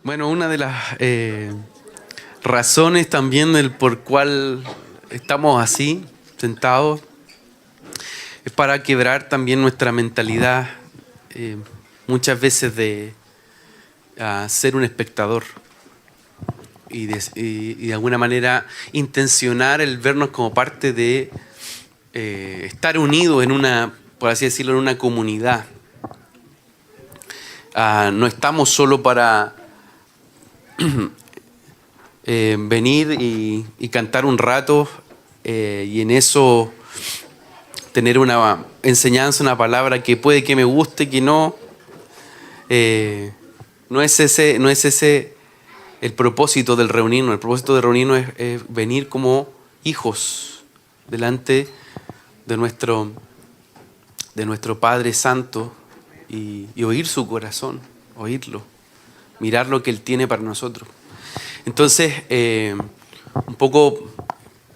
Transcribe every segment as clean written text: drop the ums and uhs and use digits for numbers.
Bueno, una de las razones también del por cual estamos así, sentados, es para quebrar también nuestra mentalidad, muchas veces de ser un espectador y de alguna manera intencionar el vernos como parte de estar unidos en una, por así decirlo, en una comunidad. No estamos solo para venir y cantar un rato y en eso tener una enseñanza, una palabra que puede que me guste, que no. No es ese el propósito del reunirnos. El propósito de reunirnos es venir como hijos delante de nuestro Padre Santo y oír su corazón, oírlo, mirar lo que Él tiene para nosotros. Entonces, un poco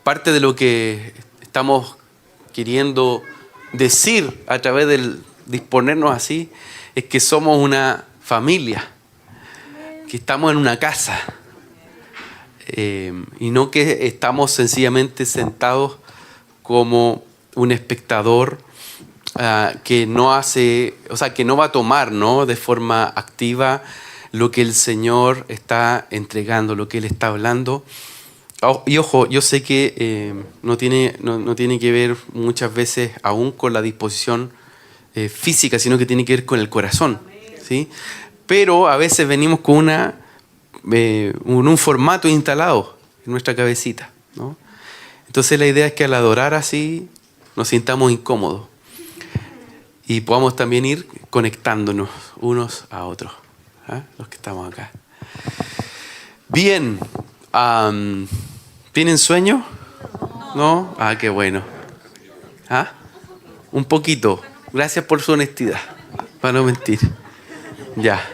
parte de lo que estamos queriendo decir a través del disponernos así es que somos una familia, que estamos en una casa y no que estamos sencillamente sentados como un espectador que no hace, o sea, que no va a tomar, ¿no?, de forma activa lo que el Señor está entregando, lo que Él está hablando. Y ojo, yo sé que no tiene que ver muchas veces aún con la disposición física, sino que tiene que ver con el corazón, ¿sí? Pero a veces venimos con un formato instalado en nuestra cabecita, ¿no? Entonces la idea es que al adorar así nos sintamos incómodos y podamos también ir conectándonos unos a otros, los que estamos acá. Bien, ¿tienen sueño? ¿No? Qué bueno. Un poquito. Gracias por su honestidad, para no mentir. Ya.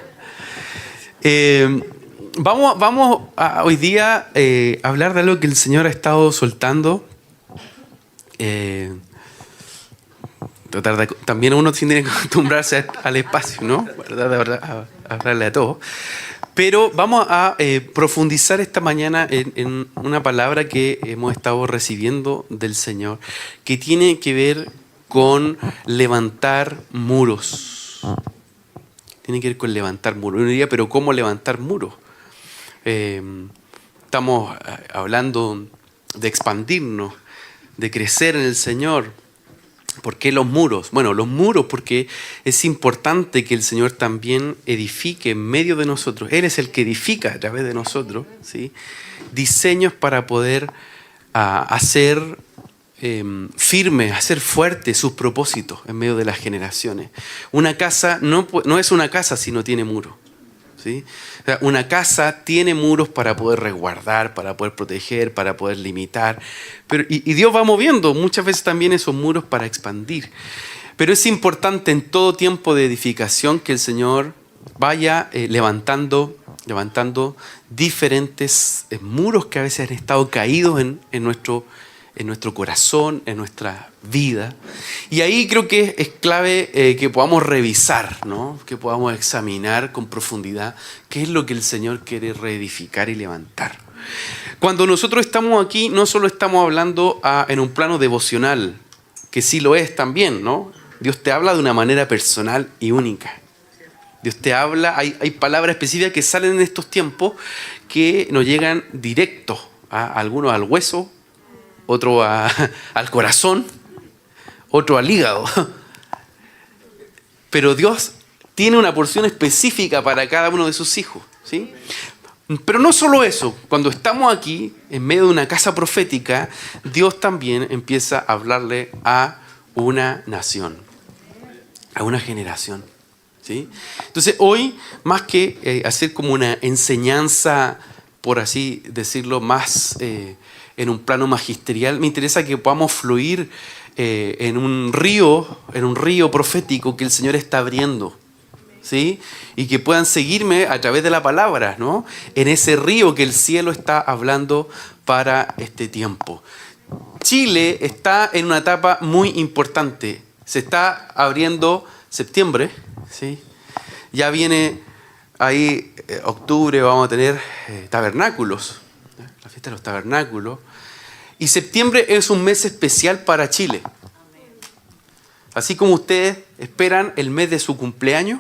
Vamos a hoy día hablar de algo que el Señor ha estado soltando. También uno tiene que acostumbrarse al espacio, ¿no? ¿Verdad? A hablarle a todos. Pero vamos a profundizar esta mañana en una palabra que hemos estado recibiendo del Señor, que tiene que ver con levantar muros. Tiene que ver con levantar muros. Uno diría, pero ¿cómo levantar muros? Estamos hablando de expandirnos, de crecer en el Señor. ¿Por qué los muros? Bueno, los muros porque es importante que el Señor también edifique en medio de nosotros. Él es el que edifica a través de nosotros, ¿sí?, diseños para poder hacer firme, hacer fuerte sus propósitos en medio de las generaciones. Una casa no es una casa si no tiene muros, ¿sí? O sea, una casa tiene muros para poder resguardar, para poder proteger, para poder limitar. Y Dios va moviendo muchas veces también esos muros para expandir. Pero es importante en todo tiempo de edificación que el Señor vaya levantando diferentes muros que a veces han estado caídos en nuestro corazón, en nuestra vida. Y ahí creo que es clave que podamos revisar, ¿no?, que podamos examinar con profundidad qué es lo que el Señor quiere reedificar y levantar. Cuando nosotros estamos aquí, no solo estamos hablando en un plano devocional, que sí lo es también, ¿no? Dios te habla de una manera personal y única. Dios te habla, hay palabras específicas que salen en estos tiempos que nos llegan directos, algunos al hueso, otro al corazón, otro al hígado. Pero Dios tiene una porción específica para cada uno de sus hijos, ¿sí? Pero no solo eso, cuando estamos aquí, en medio de una casa profética, Dios también empieza a hablarle a una nación, a una generación, ¿sí? Entonces hoy, más que hacer como una enseñanza, por así decirlo, más en un plano magisterial, me interesa que podamos fluir en un río profético que el Señor está abriendo, ¿sí? Y que puedan seguirme a través de la palabra, ¿no?, en ese río que el cielo está hablando para este tiempo. Chile está en una etapa muy importante. Se está abriendo septiembre, ¿sí? Ya viene Ahí, octubre, vamos a tener tabernáculos, la fiesta de los tabernáculos. Y septiembre es un mes especial para Chile. Así como ustedes esperan el mes de su cumpleaños.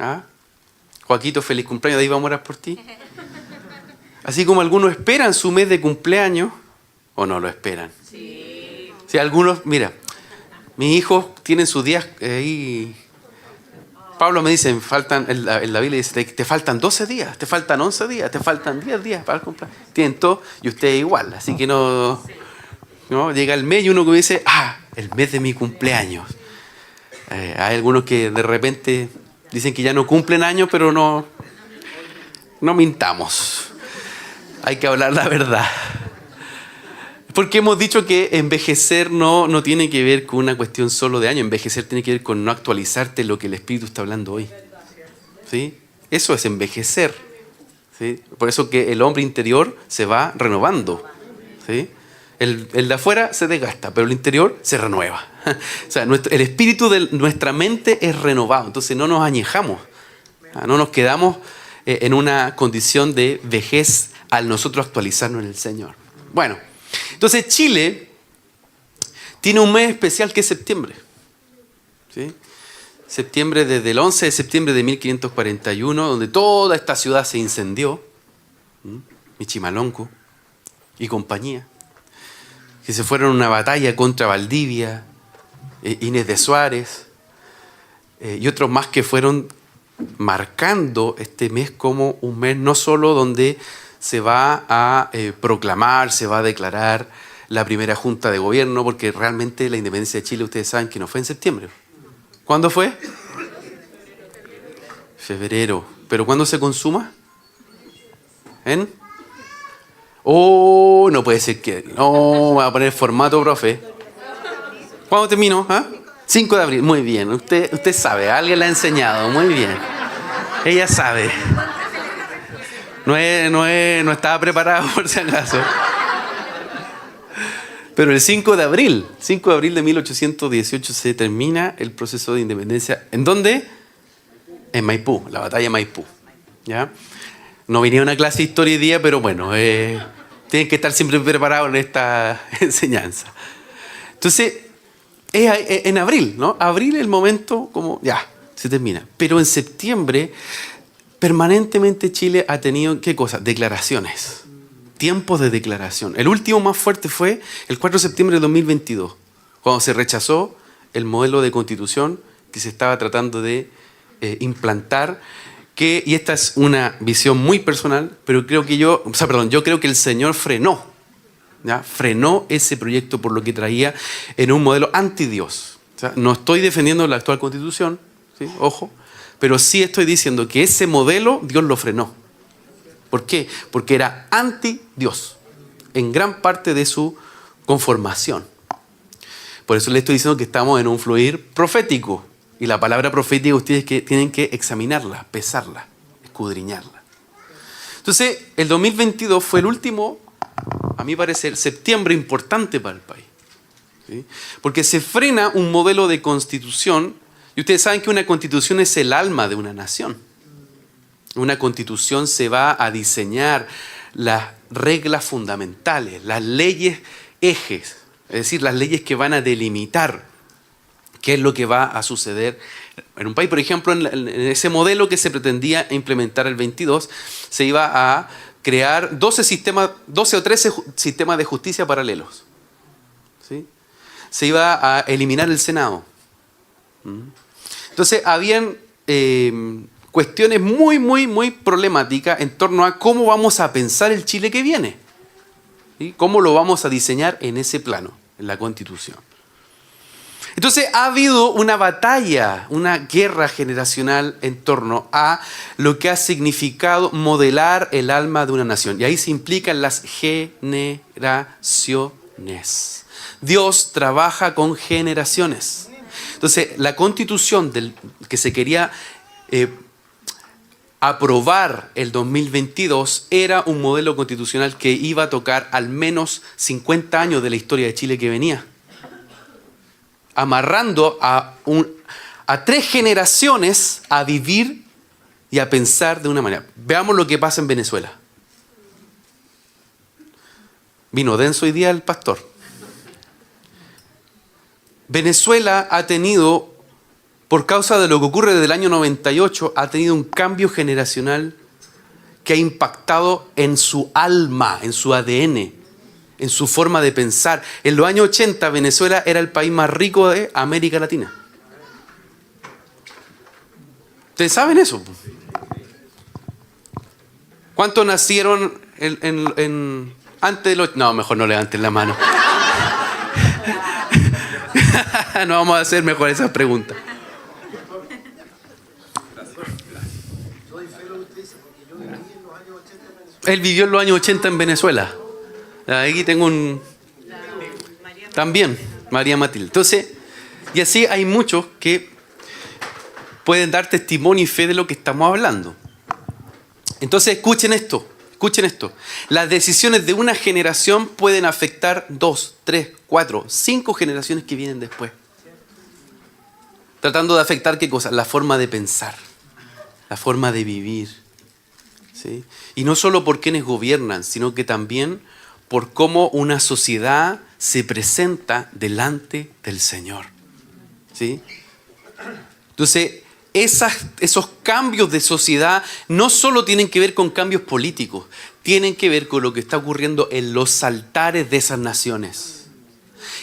¿Ah? Joaquito, feliz cumpleaños, de ahí vamos a orar por ti. Así como algunos esperan su mes de cumpleaños, ¿o no lo esperan? Sí. Si algunos, mira, mis hijos tienen sus días ahí. Pablo me dice, en la Biblia dice, te faltan 12 días, te faltan 11 días, te faltan 10 días para el cumpleaños. Tienen todo, y usted igual, así que no llega el mes y uno que dice, el mes de mi cumpleaños. Hay algunos que de repente dicen que ya no cumplen años, pero no mintamos. Hay que hablar la verdad. Porque hemos dicho que envejecer no tiene que ver con una cuestión solo de años. Envejecer tiene que ver con no actualizarte lo que el Espíritu está hablando hoy. ¿Sí? Eso es envejecer. ¿Sí? Por eso que el hombre interior se va renovando. ¿Sí? El de afuera se desgasta, pero el interior se renueva. O sea, el espíritu de nuestra mente es renovado. Entonces no nos añejamos. No nos quedamos en una condición de vejez al nosotros actualizarnos en el Señor. Bueno. Entonces Chile tiene un mes especial que es septiembre. ¿Sí? Septiembre, desde el 11 de septiembre de 1541, donde toda esta ciudad se incendió. Michimalonco y compañía. Que se fueron a una batalla contra Valdivia, Inés de Suárez y otros más que fueron marcando este mes como un mes no solo donde se va a proclamar, se va a declarar la primera junta de gobierno, porque realmente la independencia de Chile, ustedes saben que no fue en septiembre. ¿Cuándo fue? Febrero. ¿Pero cuándo se consuma? ¿En? No puede ser que... No, va a poner formato, profe. ¿Cuándo terminó? 5 de abril. Muy bien. Usted sabe, alguien le ha enseñado. Muy bien. Ella sabe. No estaba preparado por si acaso. Pero el 5 de abril de 1818 se termina el proceso de independencia. ¿En dónde? En Maipú, la batalla de Maipú. ¿Ya? No venía una clase de historia hoy día, pero bueno, tienen que estar siempre preparados en esta enseñanza. Entonces, es en abril, ¿no? Abril es el momento como, ya, se termina. Pero en septiembre... Permanentemente Chile ha tenido, ¿qué cosa? Declaraciones. Tiempos de declaración. El último más fuerte fue el 4 de septiembre de 2022, cuando se rechazó el modelo de constitución que se estaba tratando de implantar, y esta es una visión muy personal, pero yo creo que el Señor frenó ese proyecto por lo que traía en un modelo anti-Dios. O sea, no estoy defendiendo la actual constitución, ¿sí? Ojo. Pero sí estoy diciendo que ese modelo Dios lo frenó. ¿Por qué? Porque era anti-Dios en gran parte de su conformación. Por eso le estoy diciendo que estamos en un fluir profético. Y la palabra profética ustedes tienen que examinarla, pesarla, escudriñarla. Entonces, el 2022 fue el último, a mi parecer, septiembre importante para el país. ¿Sí? Porque se frena un modelo de constitución. Y ustedes saben que una constitución es el alma de una nación. Una constitución se va a diseñar las reglas fundamentales, las leyes ejes, es decir, las leyes que van a delimitar qué es lo que va a suceder en un país. Por ejemplo, en ese modelo que se pretendía implementar el 22, se iba a crear 12 o 13 sistemas de justicia paralelos. ¿Sí? Se iba a eliminar el Senado. Entonces, habían cuestiones muy, muy, muy problemáticas en torno a cómo vamos a pensar el Chile que viene. ¿Sí? Cómo lo vamos a diseñar en ese plano, en la Constitución. Entonces, ha habido una batalla, una guerra generacional en torno a lo que ha significado modelar el alma de una nación. Y ahí se implican las generaciones. Dios trabaja con generaciones. Entonces, la constitución que se quería aprobar el 2022 era un modelo constitucional que iba a tocar al menos 50 años de la historia de Chile que venía, amarrando a 3 generaciones a vivir y a pensar de una manera. Veamos lo que pasa en Venezuela. Vino denso hoy día el pastor. Venezuela ha tenido, por causa de lo que ocurre desde el año 98, ha tenido un cambio generacional que ha impactado en su alma, en su ADN, en su forma de pensar. En los años 80, Venezuela era el país más rico de América Latina. ¿Ustedes saben eso? ¿Cuántos nacieron antes de los... No, mejor no levanten la mano. No vamos a hacer mejor esas preguntas. Él vivió en los años 80 en Venezuela. Aquí tengo un... También, María Matilde. Entonces, y así hay muchos que pueden dar testimonio y fe de lo que estamos hablando. Entonces, escuchen esto. Las decisiones de una generación pueden afectar 2, 3, 4, 5 generaciones que vienen después. Tratando de afectar ¿qué cosa? La forma de pensar, la forma de vivir. ¿Sí? Y no solo por quienes gobiernan, sino que también por cómo una sociedad se presenta delante del Señor. ¿Sí? Entonces, esos cambios de sociedad no solo tienen que ver con cambios políticos, tienen que ver con lo que está ocurriendo en los altares de esas naciones.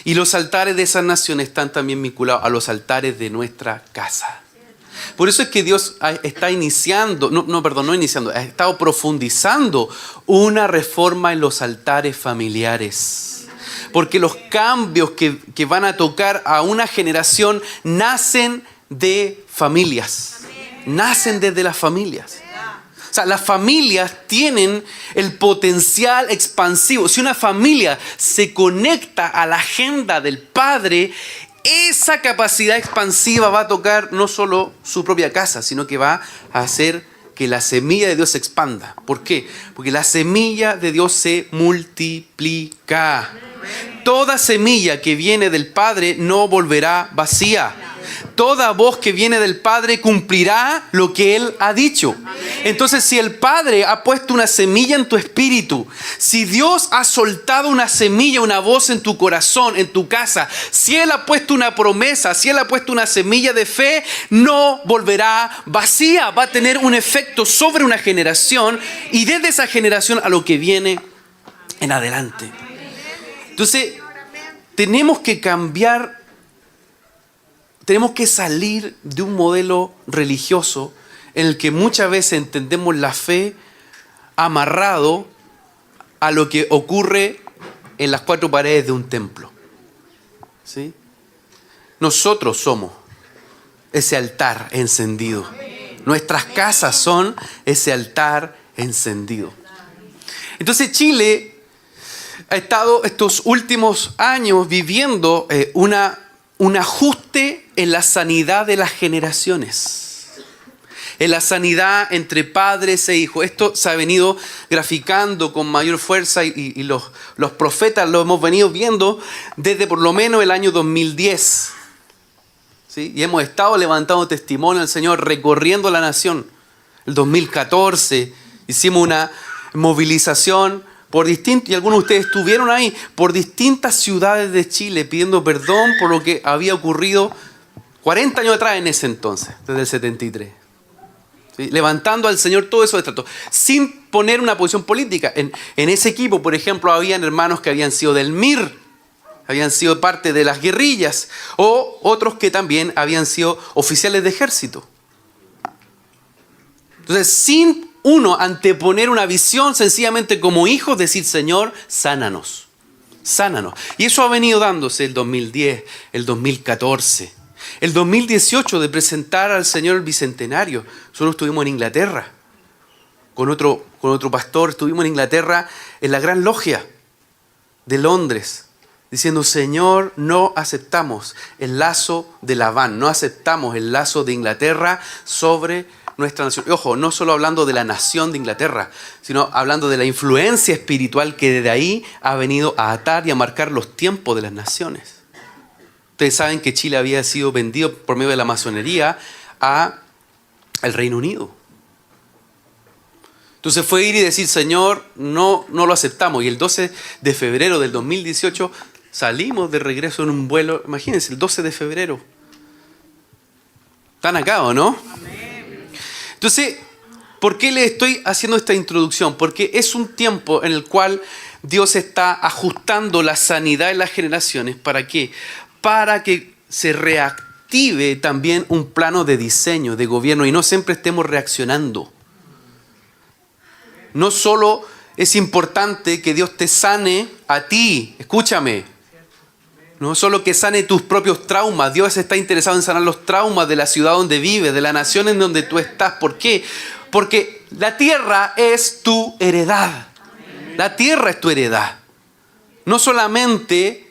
Y los altares de esas naciones están también vinculados a los altares de nuestra casa. Por eso es que Dios está ha estado profundizando una reforma en los altares familiares. Porque los cambios que van a tocar a una generación nacen de familias. Nacen desde las familias. O sea, las familias tienen el potencial expansivo. Si una familia se conecta a la agenda del Padre, esa capacidad expansiva va a tocar no solo su propia casa, sino que va a hacer que la semilla de Dios se expanda. ¿Por qué? Porque la semilla de Dios se multiplica. Toda semilla que viene del Padre no volverá vacía. Toda voz que viene del Padre cumplirá lo que Él ha dicho. Entonces, si el Padre ha puesto una semilla en tu espíritu, si Dios ha soltado una semilla, una voz en tu corazón, en tu casa, si Él ha puesto una promesa, si Él ha puesto una semilla de fe, no volverá vacía. Va a tener un efecto sobre una generación y desde esa generación a lo que viene en adelante. Entonces, tenemos que cambiar. Tenemos que salir de un modelo religioso en el que muchas veces entendemos la fe amarrado a lo que ocurre en las 4 paredes de un templo. ¿Sí? Nosotros somos ese altar encendido. Nuestras casas son ese altar encendido. Entonces Chile ha estado estos últimos años viviendo un ajuste en la sanidad de las generaciones, en la sanidad entre padres e hijos. Esto se ha venido graficando con mayor fuerza y los profetas lo hemos venido viendo desde por lo menos el año 2010. ¿Sí? Y hemos estado levantando testimonio al Señor, recorriendo la nación. El 2014 hicimos una movilización y algunos de ustedes estuvieron ahí, por distintas ciudades de Chile pidiendo perdón por lo que había ocurrido 40 años atrás en ese entonces, desde el 73. ¿Sí? Levantando al Señor todo eso de trato, sin poner una posición política. En ese equipo, por ejemplo, habían hermanos que habían sido del MIR, habían sido parte de las guerrillas, o otros que también habían sido oficiales de ejército. Entonces, sin uno anteponer una visión, sencillamente como hijos, decir, Señor, sánanos. Sánanos. Y eso ha venido dándose el 2010, el 2014, el 2018 de presentar al Señor el Bicentenario. Nosotros estuvimos en Inglaterra con otro pastor, estuvimos en Inglaterra en la Gran Logia de Londres, diciendo, Señor, no aceptamos el lazo de Labán, no aceptamos el lazo de Inglaterra sobre nuestra nación. Y ojo, no solo hablando de la nación de Inglaterra, sino hablando de la influencia espiritual que desde ahí ha venido a atar y a marcar los tiempos de las naciones. Ustedes saben que Chile había sido vendido por medio de la masonería al Reino Unido. Entonces fue ir y decir, Señor, no lo aceptamos. Y el 12 de febrero del 2018 salimos de regreso en un vuelo. Imagínense, el 12 de febrero. ¿Están acá o no? Entonces, ¿por qué les estoy haciendo esta introducción? Porque es un tiempo en el cual Dios está ajustando la sanidad en las generaciones. ¿Para qué? Para que se reactive también un plano de diseño, de gobierno, y no siempre estemos reaccionando. No solo es importante que Dios te sane a ti, escúchame, no solo que sane tus propios traumas. Dios está interesado en sanar los traumas de la ciudad donde vives, de la nación en donde tú estás. ¿Por qué? Porque la tierra es tu heredad. La tierra es tu heredad. No solamente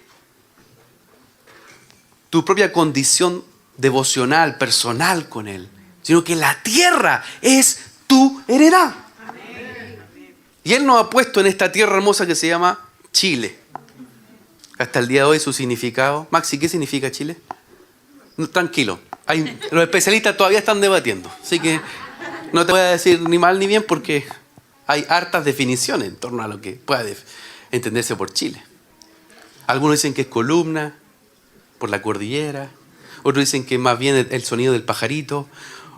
tu propia condición devocional, personal con Él, sino que la tierra es tu heredad. Y Él nos ha puesto en esta tierra hermosa que se llama Chile. Hasta el día de hoy su significado. Maxi, ¿qué significa Chile? No, tranquilo. Los especialistas todavía están debatiendo. Así que no te voy a decir ni mal ni bien porque hay hartas definiciones en torno a lo que pueda entenderse por Chile. Algunos dicen que es columna por la cordillera. Otros dicen que más bien el sonido del pajarito.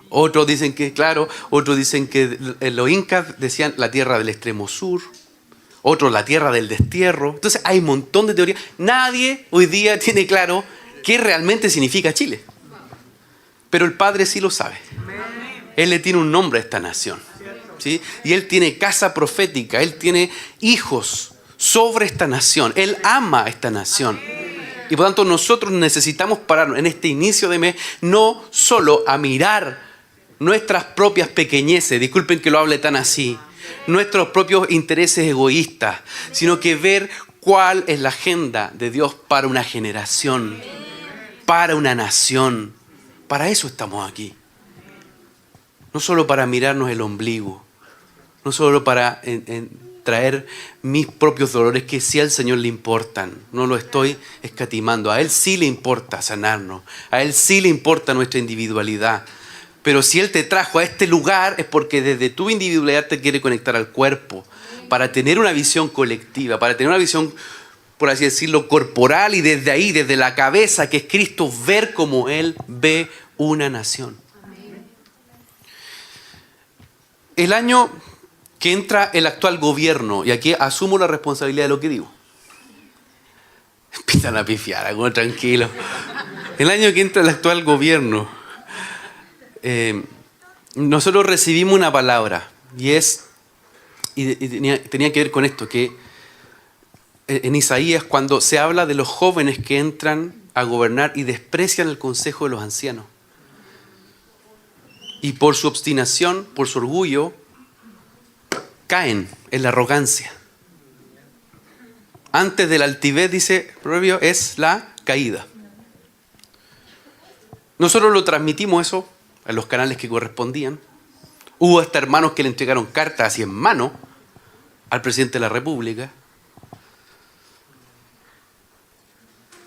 Otros dicen que, claro, otros dicen que los incas decían la tierra del extremo sur. Otros la tierra del destierro. Entonces hay un montón de teorías. Nadie hoy día tiene claro qué realmente significa Chile. Pero el Padre sí lo sabe. Él le tiene un nombre a esta nación, ¿sí? Y Él tiene casa profética. Él tiene hijos sobre esta nación. Él ama a esta nación. Y por tanto nosotros necesitamos parar en este inicio de mes no solo a mirar nuestras propias pequeñeces, disculpen que lo hable tan así, nuestros propios intereses egoístas, sino que ver cuál es la agenda de Dios para una generación, para una nación. Para eso estamos aquí. No solo para mirarnos el ombligo, no solo para traer mis propios dolores que sí al Señor le importan. No lo estoy escatimando. A Él sí le importa sanarnos. A Él sí le importa nuestra individualidad. Pero si Él te trajo a este lugar es porque desde tu individualidad te quiere conectar al cuerpo. Para tener una visión colectiva, para tener una visión, por así decirlo, corporal y desde ahí, desde la cabeza que es Cristo, ver como Él ve una nación. El año que entra el actual gobierno, y aquí asumo la responsabilidad de lo que digo. Empiezan a pifiar, algo tranquilo. El año que entra el actual gobierno, nosotros recibimos una palabra, y tenía que ver con esto, que en Isaías, cuando se habla de los jóvenes que entran a gobernar y desprecian el consejo de los ancianos, y por su obstinación, por su orgullo, caen en la arrogancia. Antes de la altivez, dice el proverbio, es la caída. Nosotros lo transmitimos eso a los canales que correspondían. Hubo hasta hermanos que le entregaron cartas así en mano al presidente de la República.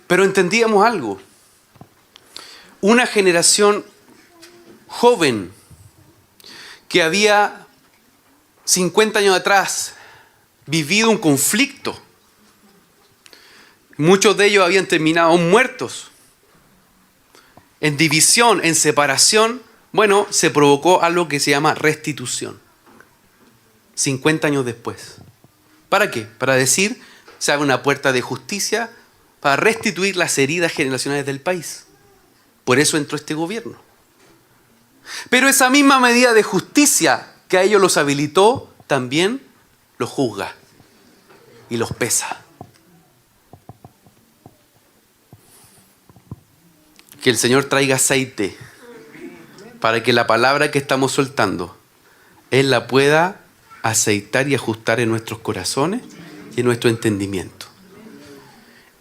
Pero entendíamos algo. Una generación joven que había 50 años atrás vivido un conflicto. Muchos de ellos habían terminado muertos. En división, en separación, bueno, se provocó algo que se llama restitución. 50 años después. ¿Para qué? Para decir, se abre una puerta de justicia para restituir las heridas generacionales del país. Por eso entró este gobierno. Pero esa misma medida de justicia que a ellos los habilitó, también los juzga y los pesa. Que el Señor traiga aceite para que la palabra que estamos soltando, Él la pueda aceitar y ajustar en nuestros corazones y en nuestro entendimiento.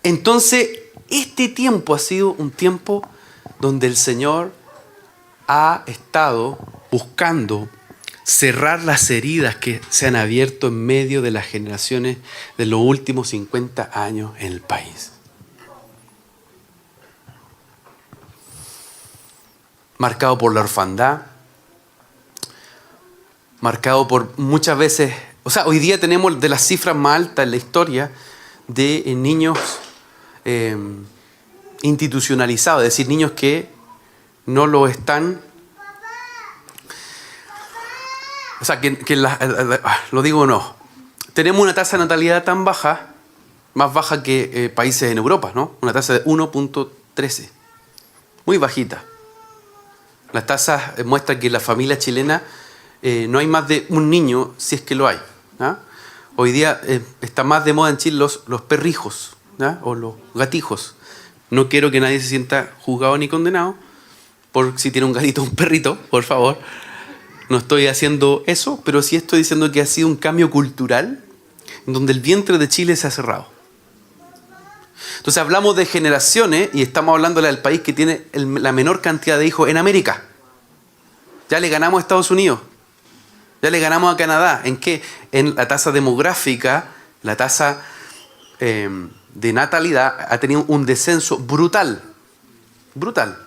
Entonces, este tiempo ha sido un tiempo donde el Señor ha estado buscando cerrar las heridas que se han abierto en medio de las generaciones de los últimos 50 años en el país. Marcado por la orfandad, marcado por muchas veces, o sea, hoy día tenemos de las cifras más altas en la historia de niños institucionalizados, es decir, niños que no lo están, o sea, lo digo o no, tenemos una tasa de natalidad tan baja, más baja que países en Europa, ¿no? Una tasa de 1.13, muy bajita. Las tasas muestran que en la familia chilena no hay más de un niño, si es que lo hay, ¿ah? Hoy día está más de moda en Chile los perrijos, ¿ah? O los gatijos. No quiero que nadie se sienta juzgado ni condenado por si tiene un gatito o un perrito, por favor. No estoy haciendo eso, pero sí estoy diciendo que ha sido un cambio cultural en donde el vientre de Chile se ha cerrado. Entonces hablamos de generaciones y estamos hablándole al país que tiene la menor cantidad de hijos en América. Ya le ganamos a Estados Unidos. Ya le ganamos a Canadá. ¿En qué? En la tasa demográfica, la tasa de natalidad ha tenido un descenso brutal. Brutal.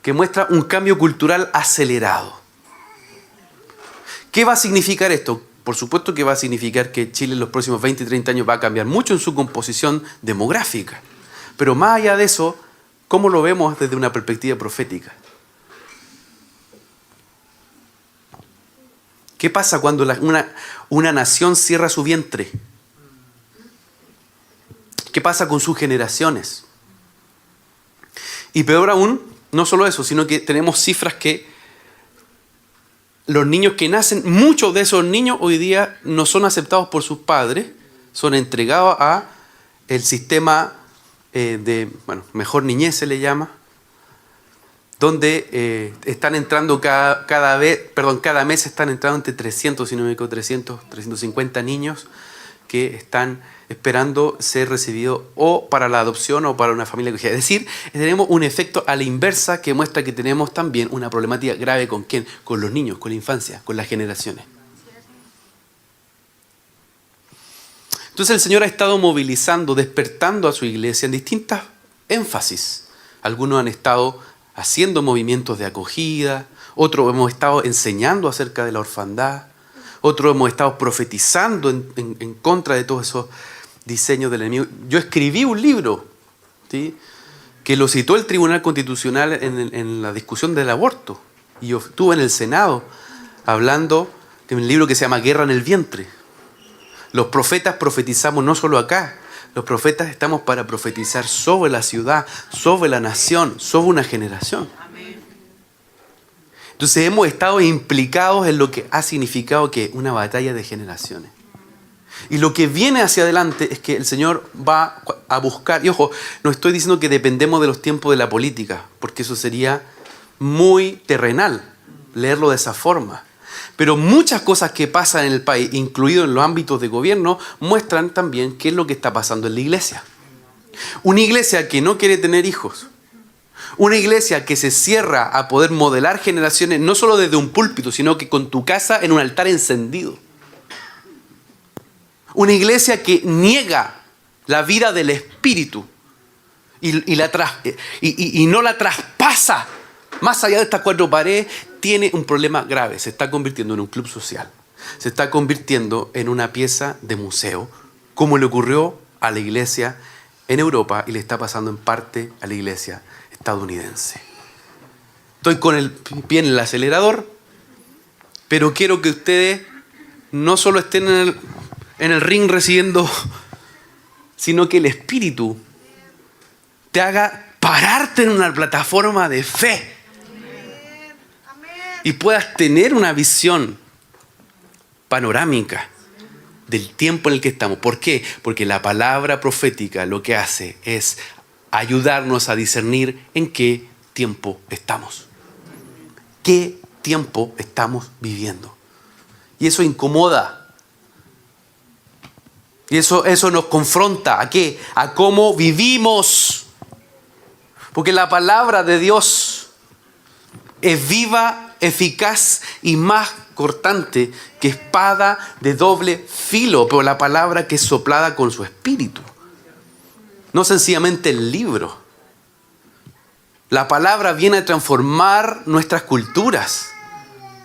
Que muestra un cambio cultural acelerado. ¿Qué va a significar esto? Por supuesto que va a significar que Chile en los próximos 20 y 30 años va a cambiar mucho en su composición demográfica. Pero más allá de eso, ¿cómo lo vemos desde una perspectiva profética? ¿Qué pasa cuando una nación cierra su vientre? ¿Qué pasa con sus generaciones? Y peor aún, no solo eso, sino que tenemos cifras que los niños que nacen, muchos de esos niños hoy día no son aceptados por sus padres, son entregados a el sistema mejor niñez se le llama, donde están entrando cada mes están entrando entre 300, si no me equivoco, 350 niños que están esperando ser recibidos o para la adopción o para una familia acogida. Es decir, tenemos un efecto a la inversa que muestra que tenemos también una problemática grave ¿con quién? Con los niños, con la infancia, con las generaciones. Entonces el Señor ha estado movilizando, despertando a su iglesia en distintas énfasis. Algunos han estado haciendo movimientos de acogida, otros hemos estado enseñando acerca de la orfandad, otros hemos estado profetizando en contra de todos esos diseños del enemigo. Yo escribí un libro, ¿sí?, que lo citó el Tribunal Constitucional en la discusión del aborto. Y yo estuve en el Senado hablando de un libro que se llama Guerra en el Vientre. Los profetas profetizamos no solo acá, los profetas estamos para profetizar sobre la ciudad, sobre la nación, sobre una generación. Entonces hemos estado implicados en lo que ha significado que una batalla de generaciones. Y lo que viene hacia adelante es que el Señor va a buscar, y ojo, no estoy diciendo que dependemos de los tiempos de la política, porque eso sería muy terrenal, leerlo de esa forma. Pero muchas cosas que pasan en el país, incluido en los ámbitos de gobierno, muestran también qué es lo que está pasando en la iglesia. Una iglesia que no quiere tener hijos. Una iglesia que se cierra a poder modelar generaciones, no solo desde un púlpito, sino que con tu casa en un altar encendido. Una iglesia que niega la vida del Espíritu y no la traspasa más allá de estas cuatro paredes, tiene un problema grave. Se está convirtiendo en un club social. Se está convirtiendo en una pieza de museo, como le ocurrió a la iglesia en Europa y le está pasando en parte a la iglesia estadounidense. Estoy con el pie en el acelerador, pero quiero que ustedes no solo estén en el ring recibiendo, sino que el Espíritu te haga pararte en una plataforma de fe y puedas tener una visión panorámica del tiempo en el que estamos. ¿Por qué? Porque la palabra profética lo que hace es ayudarnos a discernir en qué tiempo estamos. ¿Qué tiempo estamos viviendo? Y eso incomoda. Y eso nos confronta. ¿A qué? A cómo vivimos. Porque la palabra de Dios es viva, eficaz y más cortante que espada de doble filo, pero la palabra que es soplada con su espíritu. No sencillamente el libro. La palabra viene a transformar nuestras culturas.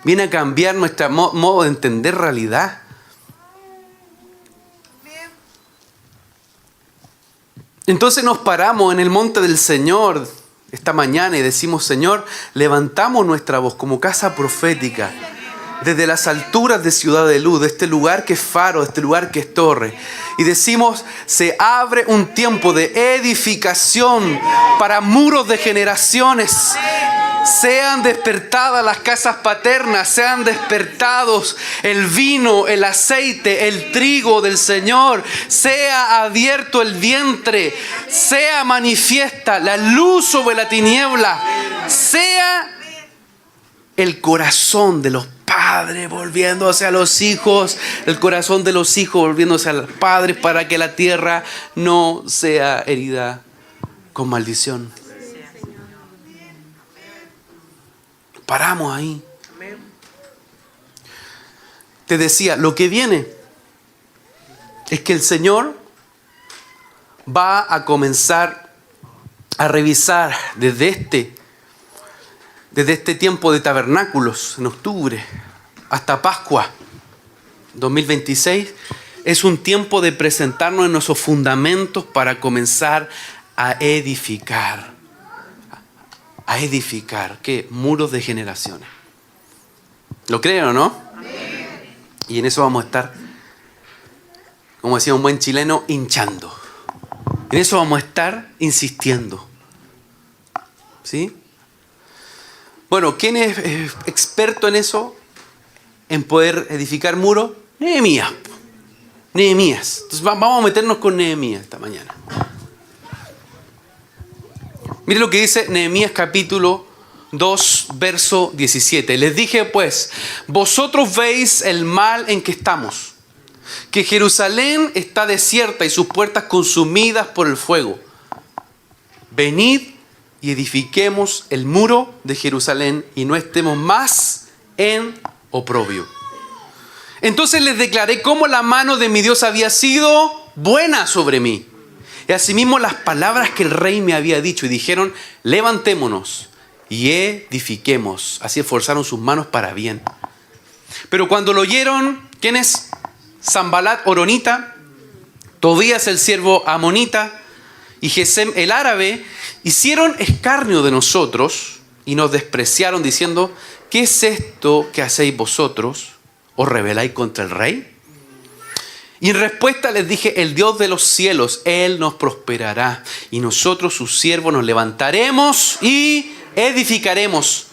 Viene a cambiar nuestro modo de entender realidad. Entonces nos paramos en el monte del Señor esta mañana y decimos: Señor, levantamos nuestra voz como casa profética desde las alturas de Ciudad de Luz, de este lugar que es faro, de este lugar que es torre. Y decimos: se abre un tiempo de edificación para muros de generaciones. Sean despertadas las casas paternas, sean despertados el vino, el aceite, el trigo del Señor. Sea abierto el vientre, sea manifiesta la luz sobre la tiniebla. Sea el corazón de los padres volviéndose a los hijos, el corazón de los hijos volviéndose a los padres, para que la tierra no sea herida con maldición. Paramos ahí. Te decía, lo que viene es que el Señor va a comenzar a revisar desde este tiempo de tabernáculos en octubre hasta Pascua 2026. Es un tiempo de presentarnos en nuestros fundamentos para comenzar a edificar. ¿Qué? Muros de generaciones. ¿Lo creen o no? Amén. Y en eso vamos a estar, como decía un buen chileno, hinchando. En eso vamos a estar insistiendo. ¿Sí? Bueno, ¿quién es experto en eso? En poder edificar muros. Nehemías. Entonces vamos a meternos con Nehemías esta mañana. Mire lo que dice Nehemías capítulo 2, verso 17. Les dije pues: vosotros veis el mal en que estamos, que Jerusalén está desierta y sus puertas consumidas por el fuego. Venid y edifiquemos el muro de Jerusalén y no estemos más en oprobio. Entonces les declaré cómo la mano de mi Dios había sido buena sobre mí. Y asimismo las palabras que el rey me había dicho, y dijeron: levantémonos y edifiquemos. Así esforzaron sus manos para bien. Pero cuando lo oyeron, ¿quién es? Sanbalat Horonita, Tobías el siervo amonita y Gesem el árabe, hicieron escarnio de nosotros y nos despreciaron diciendo: ¿qué es esto que hacéis vosotros? ¿Os rebeláis contra el rey? Y en respuesta les dije: el Dios de los cielos, Él nos prosperará, y nosotros sus siervos nos levantaremos y edificaremos,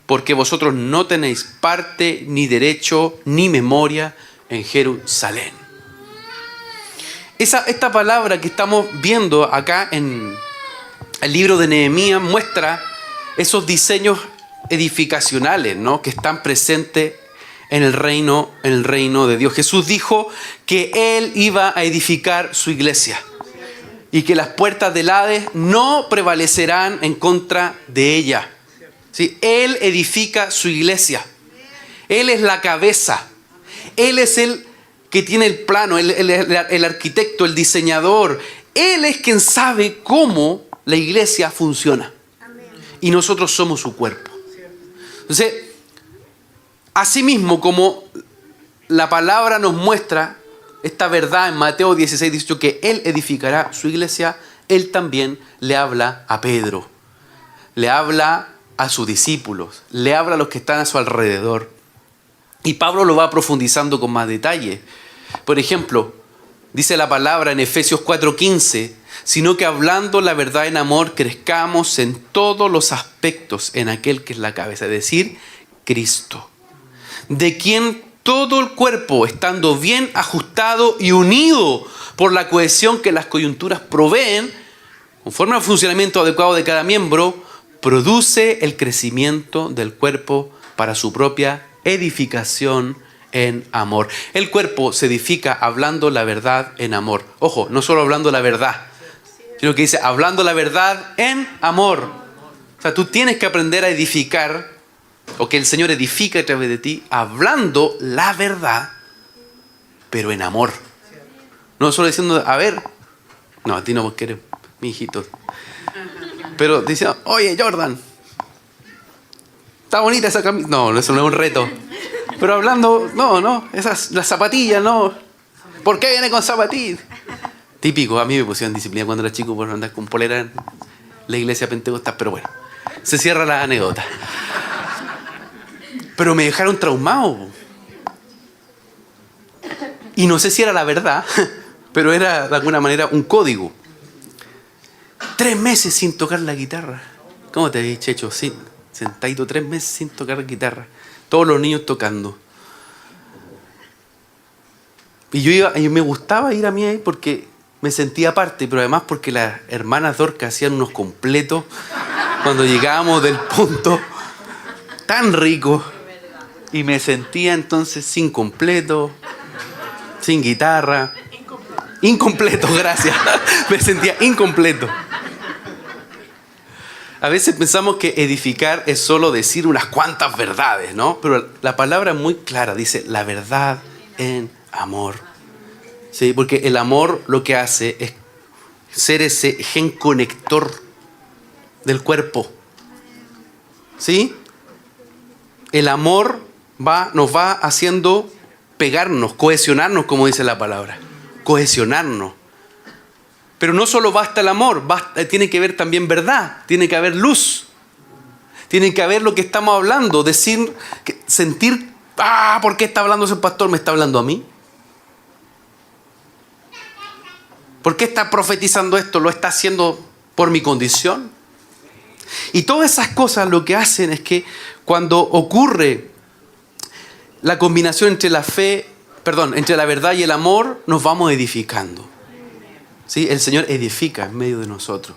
porque vosotros no tenéis parte, ni derecho, ni memoria en Jerusalén. Esta palabra que estamos viendo acá en el libro de Nehemías muestra esos diseños edificacionales, ¿no?, que están presentes en el reino de Dios. Jesús dijo que Él iba a edificar su iglesia y que las puertas del Hades no prevalecerán en contra de ella. ¿Sí? Él edifica su iglesia. Él es la cabeza. Él es el que tiene el plano, el arquitecto, el diseñador. Él es quien sabe cómo la iglesia funciona. Y nosotros somos su cuerpo. Entonces, asimismo, como la palabra nos muestra esta verdad en Mateo 16, 18, que Él edificará su iglesia, Él también le habla a Pedro, le habla a sus discípulos, le habla a los que están a su alrededor. Y Pablo lo va profundizando con más detalle. Por ejemplo, dice la palabra en Efesios 4:15, sino que hablando la verdad en amor, crezcamos en todos los aspectos en aquel que es la cabeza, es decir, Cristo, de quien todo el cuerpo, estando bien ajustado y unido por la cohesión que las coyunturas proveen, conforme al funcionamiento adecuado de cada miembro, produce el crecimiento del cuerpo para su propia edificación en amor. El cuerpo se edifica hablando la verdad en amor. Ojo, no solo hablando la verdad, sino que dice hablando la verdad en amor. O sea, tú tienes que aprender a edificar, o que el Señor edifica a través de ti, hablando la verdad, pero en amor. No solo diciendo, a ver, no, a ti no, porque eres mi hijito. Pero diciendo, oye, Jordan, Está bonita esa camisa. No, eso no es un reto. Pero hablando, las zapatillas, no. ¿Por qué viene con zapatillas? Típico, a mí me pusieron disciplina cuando era chico por andar con polera en la iglesia pentecostal, pero bueno, se cierra la anécdota. Pero me dejaron traumado. Y no sé si era la verdad, pero era de alguna manera un código. 3 meses sin tocar la guitarra. ¿Cómo te habéis hecho? Sí, sentadito 3 meses sin tocar la guitarra. Todos los niños tocando. Y me gustaba ir a mí ahí porque me sentía parte, pero además porque las hermanas Dorcas hacían unos completos cuando llegábamos del punto tan rico. Y me sentía entonces sin completo, sin guitarra. Incompleto, gracias. Me sentía incompleto. A veces pensamos que edificar es solo decir unas cuantas verdades, ¿no? Pero la palabra es muy clara, dice la verdad en amor. ¿Sí? Porque el amor lo que hace es ser ese gen conector del cuerpo. ¿Sí? El amor nos va haciendo pegarnos, cohesionarnos, como dice la palabra. Cohesionarnos. Pero no solo basta el amor, tiene que haber también verdad, tiene que haber luz. Tiene que haber lo que estamos hablando, sentir, ¿por qué está hablando ese pastor? ¿Me está hablando a mí? ¿Por qué está profetizando esto? ¿Lo está haciendo por mi condición? Y todas esas cosas lo que hacen es que cuando ocurre la combinación entre entre la verdad y el amor, nos vamos edificando. ¿Sí? El Señor edifica en medio de nosotros.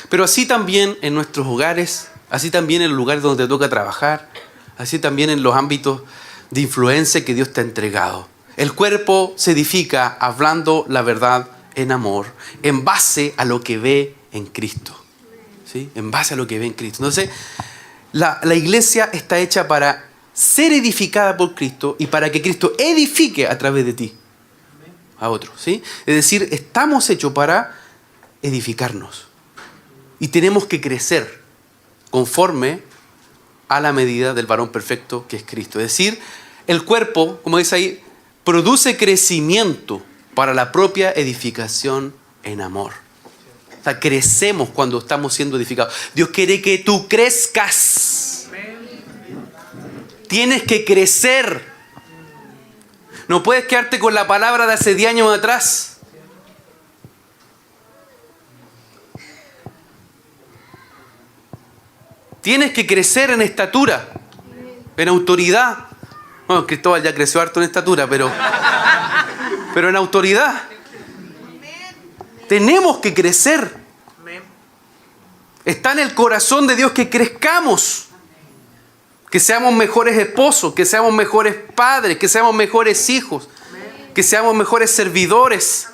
Pero así también en nuestros hogares, así también en los lugares donde te toca trabajar, así también en los ámbitos de influencia que Dios te ha entregado. El cuerpo se edifica hablando la verdad en amor, en base a lo que ve en Cristo. ¿Sí? En base a lo que ve en Cristo. Entonces, la iglesia está hecha para ser edificada por Cristo y para que Cristo edifique a través de ti a otros, ¿sí? Es decir, estamos hechos para edificarnos y tenemos que crecer conforme a la medida del varón perfecto que es Cristo. Es decir, el cuerpo, como dice ahí, produce crecimiento para la propia edificación en amor. O sea, crecemos cuando estamos siendo edificados. Dios quiere que tú crezcas. Tienes que crecer. No puedes quedarte con la palabra de hace 10 años atrás. Tienes que crecer en estatura, en autoridad. Bueno, Cristóbal ya creció harto en estatura, pero en autoridad. Tenemos que crecer. Está en el corazón de Dios que crezcamos. Que seamos mejores esposos, que seamos mejores padres, que seamos mejores hijos, que seamos mejores servidores.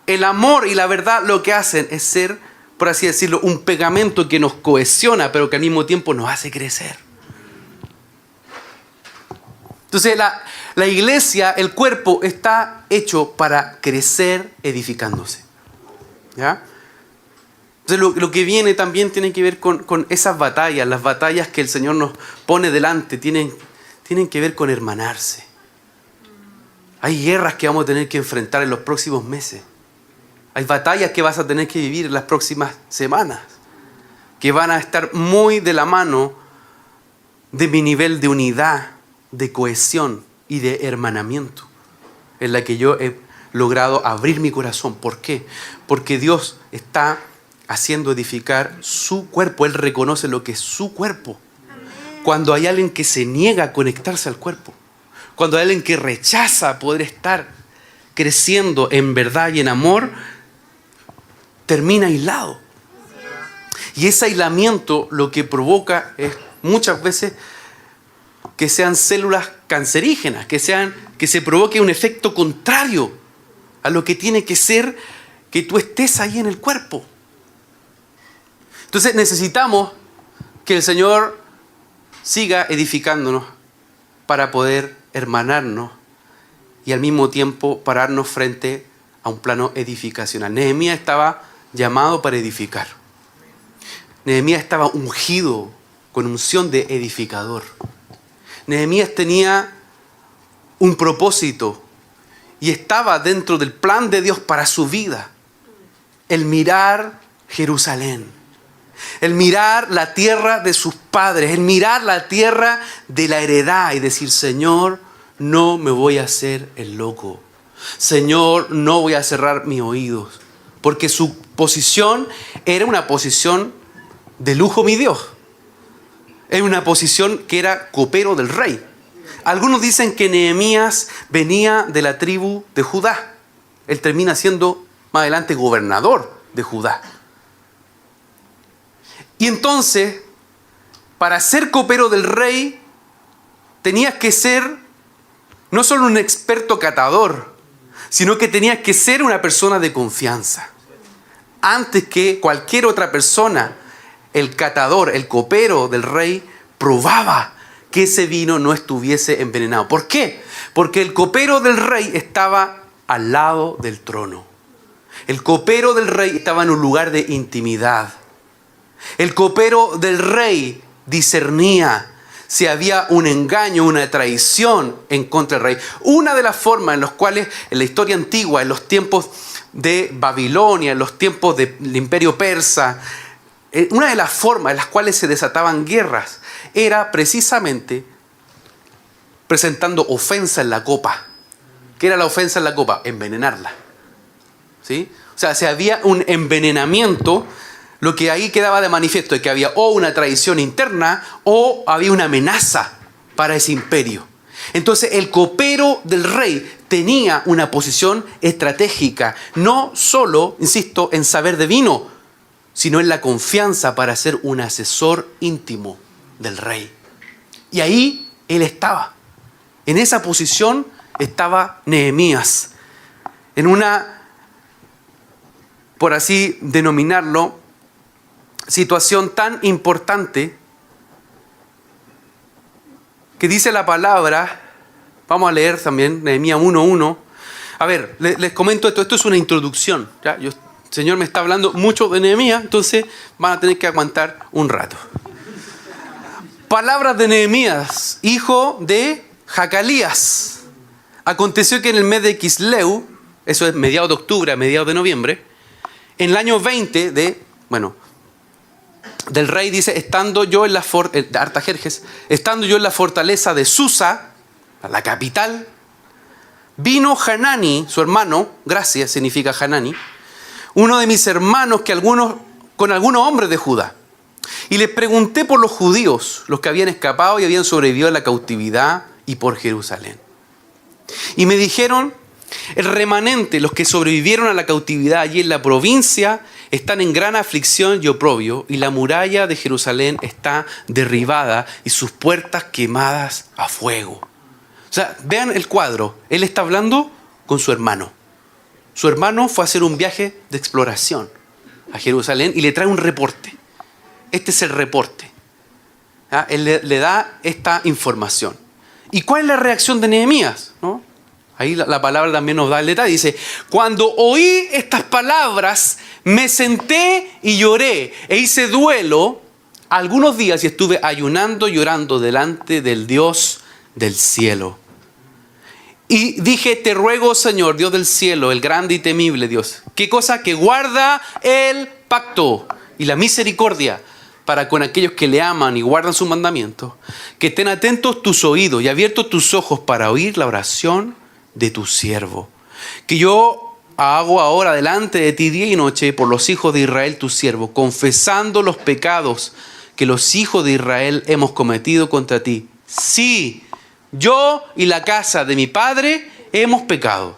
El amor y la verdad lo que hacen es ser, por así decirlo, un pegamento que nos cohesiona, pero que al mismo tiempo nos hace crecer. Entonces la iglesia, el cuerpo, está hecho para crecer edificándose. ¿Ya? Entonces lo que viene también tiene que ver con esas batallas, las batallas que el Señor nos pone delante, tienen que ver con hermanarse. Hay guerras que vamos a tener que enfrentar en los próximos meses. Hay batallas que vas a tener que vivir en las próximas semanas, que van a estar muy de la mano de mi nivel de unidad, de cohesión y de hermanamiento, en la que yo he logrado abrir mi corazón. ¿Por qué? Porque Dios está haciendo edificar su cuerpo. Él reconoce lo que es su cuerpo. Cuando hay alguien que se niega a conectarse al cuerpo, cuando hay alguien que rechaza poder estar creciendo en verdad y en amor, termina aislado. Y ese aislamiento lo que provoca es muchas veces que sean células cancerígenas, que se provoque un efecto contrario a lo que tiene que ser que tú estés ahí en el cuerpo. Entonces necesitamos que el Señor siga edificándonos para poder hermanarnos y al mismo tiempo pararnos frente a un plano edificacional. Nehemías estaba llamado para edificar. Nehemías estaba ungido con unción de edificador. Nehemías tenía un propósito y estaba dentro del plan de Dios para su vida. El mirar Jerusalén, el mirar la tierra de sus padres, el mirar la tierra de la heredad y decir, Señor, no me voy a hacer el loco. Señor, no voy a cerrar mis oídos. Porque su posición era una posición de lujo, mi Dios. Era una posición que era copero del rey. Algunos dicen que Nehemías venía de la tribu de Judá. Él termina siendo más adelante gobernador de Judá. Y entonces, para ser copero del rey, tenías que ser no solo un experto catador, sino que tenías que ser una persona de confianza. Antes que cualquier otra persona, el catador, el copero del rey, probaba que ese vino no estuviese envenenado. ¿Por qué? Porque el copero del rey estaba al lado del trono. El copero del rey estaba en un lugar de intimidad. El copero del rey discernía si había un engaño, una traición en contra del rey. Una de las formas en las cuales en la historia antigua, en los tiempos de Babilonia, en los tiempos del imperio persa, una de las formas en las cuales se desataban guerras era precisamente presentando ofensa en la copa. ¿Qué era la ofensa en la copa? Envenenarla. ¿Sí? O sea, si había un envenenamiento, lo que ahí quedaba de manifiesto es que había o una traición interna o había una amenaza para ese imperio. Entonces el copero del rey tenía una posición estratégica, no solo, insisto, en saber de vino, sino en la confianza para ser un asesor íntimo del rey. Y ahí él estaba. En esa posición estaba Nehemías. En una, por así denominarlo, situación tan importante que dice la palabra, vamos a leer también Nehemías 1:1. A ver, les comento esto, esto es una introducción. ¿Ya? El Señor me está hablando mucho de Nehemías, entonces van a tener que aguantar un rato. Palabras de Nehemías, hijo de Jacalías. Aconteció que en el mes de Quisleu, eso es mediados de octubre a mediados de noviembre, en el año 20 del rey, dice, estando yo en la Artajerjes, estando yo en la fortaleza de Susa, la capital, vino Hanani, su hermano, gracia significa Hanani, uno de mis hermanos con algunos hombres de Judá. Y les pregunté por los judíos, los que habían escapado y habían sobrevivido a la cautividad, y por Jerusalén. Y me dijeron, el remanente, los que sobrevivieron a la cautividad allí en la provincia, están en gran aflicción y oprobio, y la muralla de Jerusalén está derribada y sus puertas quemadas a fuego. O sea, vean el cuadro. Él está hablando con su hermano. Su hermano fue a hacer un viaje de exploración a Jerusalén y le trae un reporte. Este es el reporte. ¿Ah? Él le da esta información. ¿Y cuál es la reacción de Nehemías? ¿No? Ahí la palabra también nos da el detalle. Dice, cuando oí estas palabras, me senté y lloré e hice duelo algunos días y estuve ayunando, llorando delante del Dios del cielo. Y dije, te ruego, Señor, Dios del cielo, el grande y temible Dios. ¿Qué cosa? Que guarda el pacto y la misericordia para con aquellos que le aman y guardan sus mandamientos. Que estén atentos tus oídos y abiertos tus ojos para oír la oración de tu siervo, que yo hago ahora delante de ti día y noche por los hijos de Israel tu siervo, confesando los pecados que los hijos de Israel hemos cometido contra ti. Sí, yo y la casa de mi padre hemos pecado.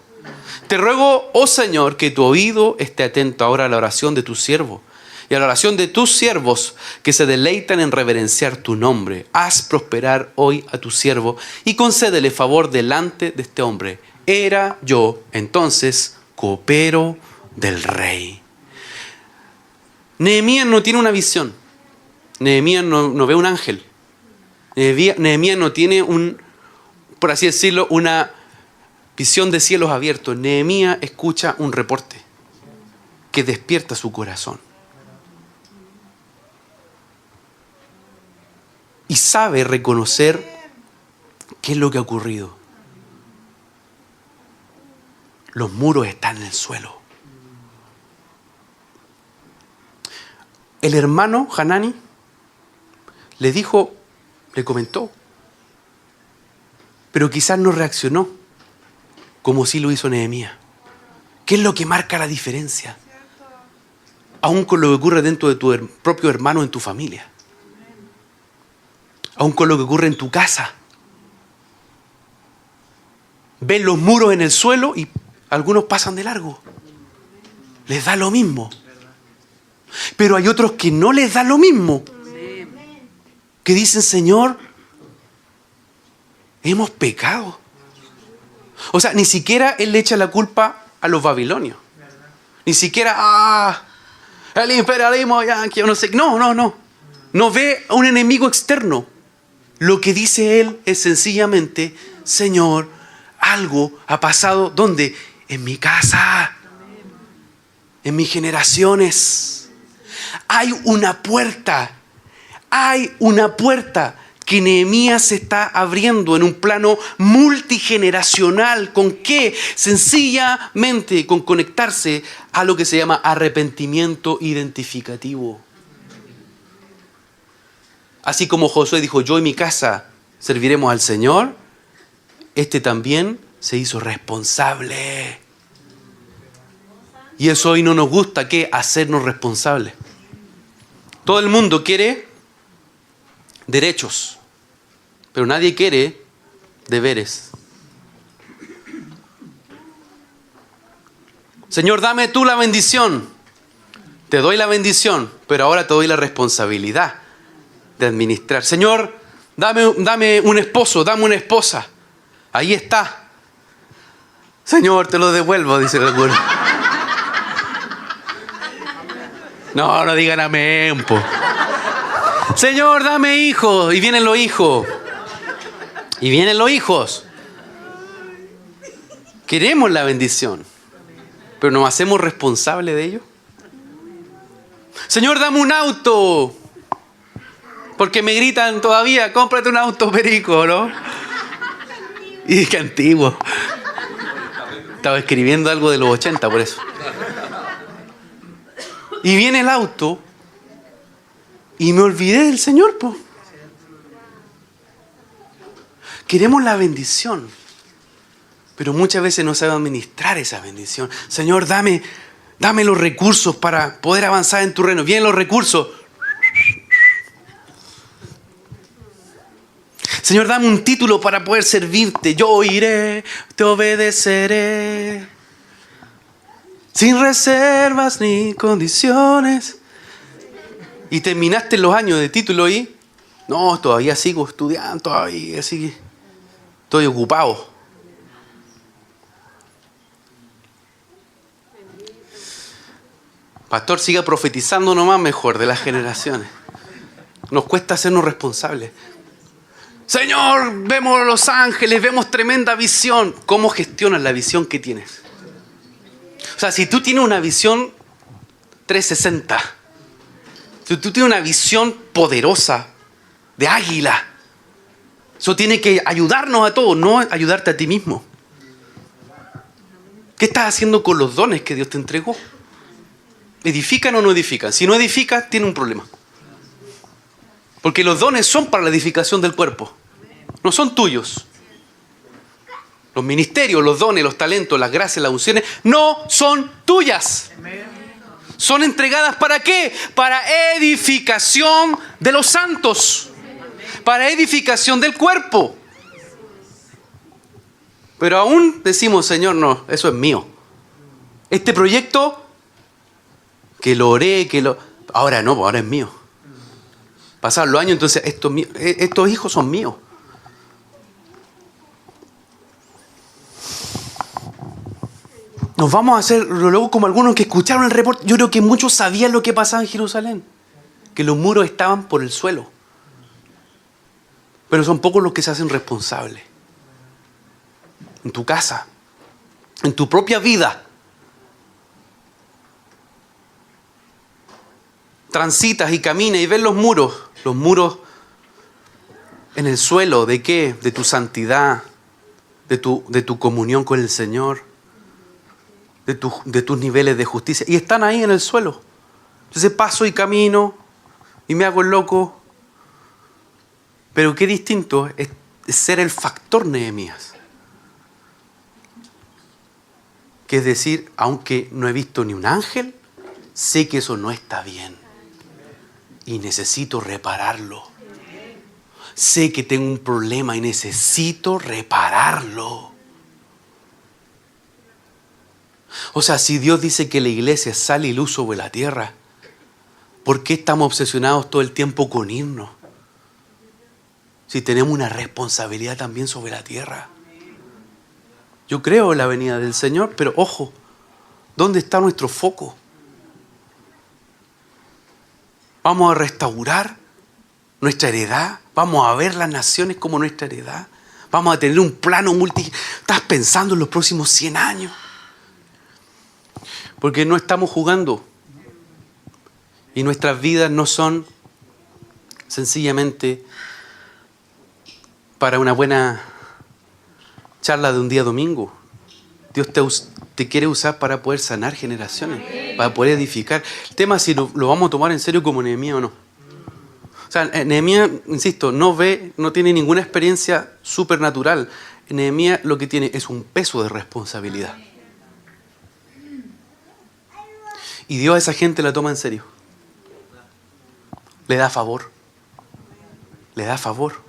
Te ruego, oh Señor, que tu oído esté atento ahora a la oración de tu siervo y a la oración de tus siervos que se deleitan en reverenciar tu nombre. Haz prosperar hoy a tu siervo y concédele favor delante de este hombre. Era yo entonces copero del rey. Nehemías no tiene una visión. Nehemías no ve un ángel. Nehemías no tiene por así decirlo, una visión de cielos abiertos. Nehemías escucha un reporte que despierta su corazón. y sabe reconocer qué es lo que ha ocurrido. Los muros están en el suelo. El hermano Hanani le dijo, le comentó, pero quizás no reaccionó como sí lo hizo Nehemías. ¿Qué es lo que marca la diferencia? Aún con lo que ocurre dentro de tu propio hermano en tu familia. Aún con lo que ocurre en tu casa. Ven los muros en el suelo y algunos pasan de largo. Les da lo mismo. Pero hay otros que no les da lo mismo. Que dicen, Señor, hemos pecado. O sea, ni siquiera Él le echa la culpa a los babilonios. Ni siquiera, el imperialismo, ya, que yo no sé. No. No ve a un enemigo externo. Lo que dice Él es sencillamente, Señor, algo ha pasado. ¿Dónde? En mi casa. En mis generaciones. Hay una puerta que Nehemías se está abriendo en un plano multigeneracional. ¿Con qué? Sencillamente con conectarse a lo que se llama arrepentimiento identificativo. Así como Josué dijo, yo y mi casa serviremos al Señor, este también se hizo responsable. Y eso hoy no nos gusta, ¿qué? Hacernos responsables. Todo el mundo quiere derechos, pero nadie quiere deberes. Señor, dame tú la bendición. Te doy la bendición, pero ahora te doy la responsabilidad de administrar. Señor, dame un esposo, dame una esposa. Ahí está. Señor, te lo devuelvo, dice el alguno. No digan amén, po. Señor, dame hijos. Y vienen los hijos. Queremos la bendición, pero nos hacemos responsables de ello. Señor, dame un auto. Porque me gritan todavía, cómprate un auto, perico, ¿no? Y qué antiguo. Estaba escribiendo algo de los 80, por eso. Y viene el auto y me olvidé del Señor, po. Queremos la bendición, pero muchas veces no sabemos administrar esa bendición. Señor, dame los recursos para poder avanzar en tu reino. Vienen los recursos. Señor, dame un título para poder servirte. Yo iré, te obedeceré. Sin reservas ni condiciones. Y terminaste los años de título y no, todavía sigo estudiando, todavía sigue. Estoy ocupado. Pastor, siga profetizando nomás mejor de las generaciones. Nos cuesta hacernos responsables. Señor, vemos los ángeles, vemos tremenda visión. ¿Cómo gestionas la visión que tienes? O sea, si tú tienes una visión 360, si tú tienes una visión poderosa de águila, eso tiene que ayudarnos a todos, no ayudarte a ti mismo. ¿Qué estás haciendo con los dones que Dios te entregó? ¿Edifican o no edifican? Si no edifican, tiene un problema. Porque los dones son para la edificación del cuerpo. No son tuyos. Los ministerios, los dones, los talentos, las gracias, las unciones, no son tuyas. Son entregadas ¿para qué? Para edificación de los santos. Para edificación del cuerpo. Pero aún decimos, Señor, no, eso es mío. Este proyecto, que lo oré, ahora no, ahora es mío. Pasaron los años, entonces estos hijos son míos. Nos vamos a hacer luego como algunos que escucharon el reporte. Yo creo que muchos sabían lo que pasaba en Jerusalén. Que los muros estaban por el suelo. Pero son pocos los que se hacen responsables. En tu casa. En tu propia vida. Transitas y caminas y ves los muros. Los muros en el suelo ¿de qué? De tu santidad, de tu comunión con el Señor, de tus niveles de justicia. Y están ahí en el suelo. Entonces paso y camino y me hago el loco. Pero qué distinto es ser el factor Nehemías. Que es decir, aunque no he visto ni un ángel, sé que eso no está bien. Y necesito repararlo. Sé que tengo un problema y necesito repararlo. O sea, si Dios dice que la iglesia sale y luz sobre la tierra, ¿por qué estamos obsesionados todo el tiempo con irnos? Si tenemos una responsabilidad también sobre la tierra. Yo creo en la venida del Señor, pero ojo, ¿dónde está nuestro foco? ¿Vamos a restaurar nuestra heredad? ¿Vamos a ver las naciones como nuestra heredad? ¿Vamos a tener un plano ¿Estás pensando en los próximos 100 años? Porque no estamos jugando. Y nuestras vidas no son sencillamente para una buena charla de un día domingo. Dios te quiere usar para poder sanar generaciones, para poder edificar. El tema es si lo vamos a tomar en serio como Nehemías o no. O sea, Nehemías, insisto, no tiene ninguna experiencia supernatural. Nehemías lo que tiene es un peso de responsabilidad. Y Dios a esa gente la toma en serio. Le da favor. Le da favor.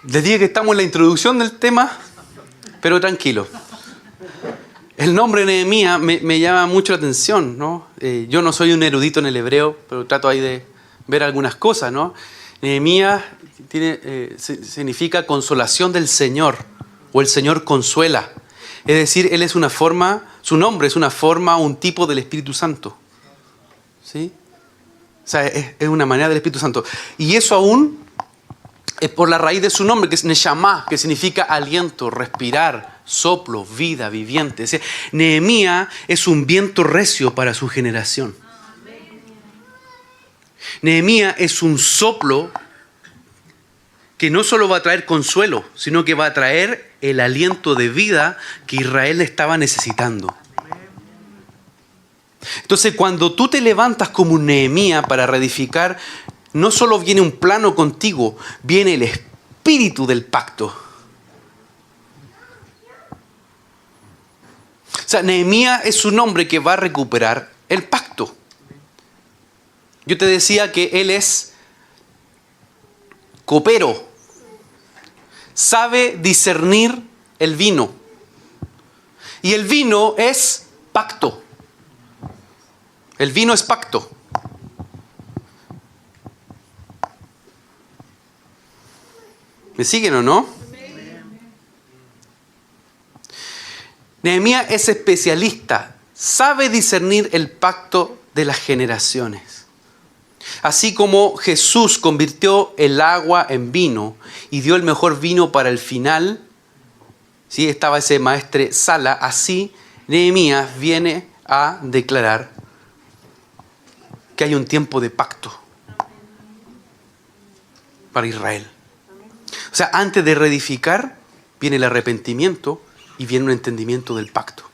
Les dije que estamos en la introducción del tema, pero tranquilo. El nombre Nehemías me llama mucho la atención, ¿no? Yo no soy un erudito en el hebreo, pero trato ahí de ver algunas cosas, ¿no? Nehemías significa consolación del Señor, o el Señor consuela. Es decir, él es una forma, su nombre es una forma, un tipo del Espíritu Santo. ¿Sí? O sea, es una manera del Espíritu Santo. Y eso aún es por la raíz de su nombre, que es Neshama, que significa aliento, respirar, soplo, vida, viviente. Es decir, Nehemías es un viento recio para su generación. Nehemías es un soplo que no solo va a traer consuelo, sino que va a traer el aliento de vida que Israel estaba necesitando. Entonces, cuando tú te levantas como un Nehemías para reedificar, no solo viene un plano contigo, viene el espíritu del pacto. O sea, Nehemías es un hombre que va a recuperar el pacto. Yo te decía que él es copero. Sabe discernir el vino. Y el vino es pacto. El vino es pacto. ¿Me siguen o no? Nehemías es especialista, sabe discernir el pacto de las generaciones. Así como Jesús convirtió el agua en vino y dio el mejor vino para el final, ¿sí? Estaba ese maestre Sala, así Nehemías viene a declarar que hay un tiempo de pacto para Israel. O sea, antes de reedificar, viene el arrepentimiento y viene un entendimiento del pacto.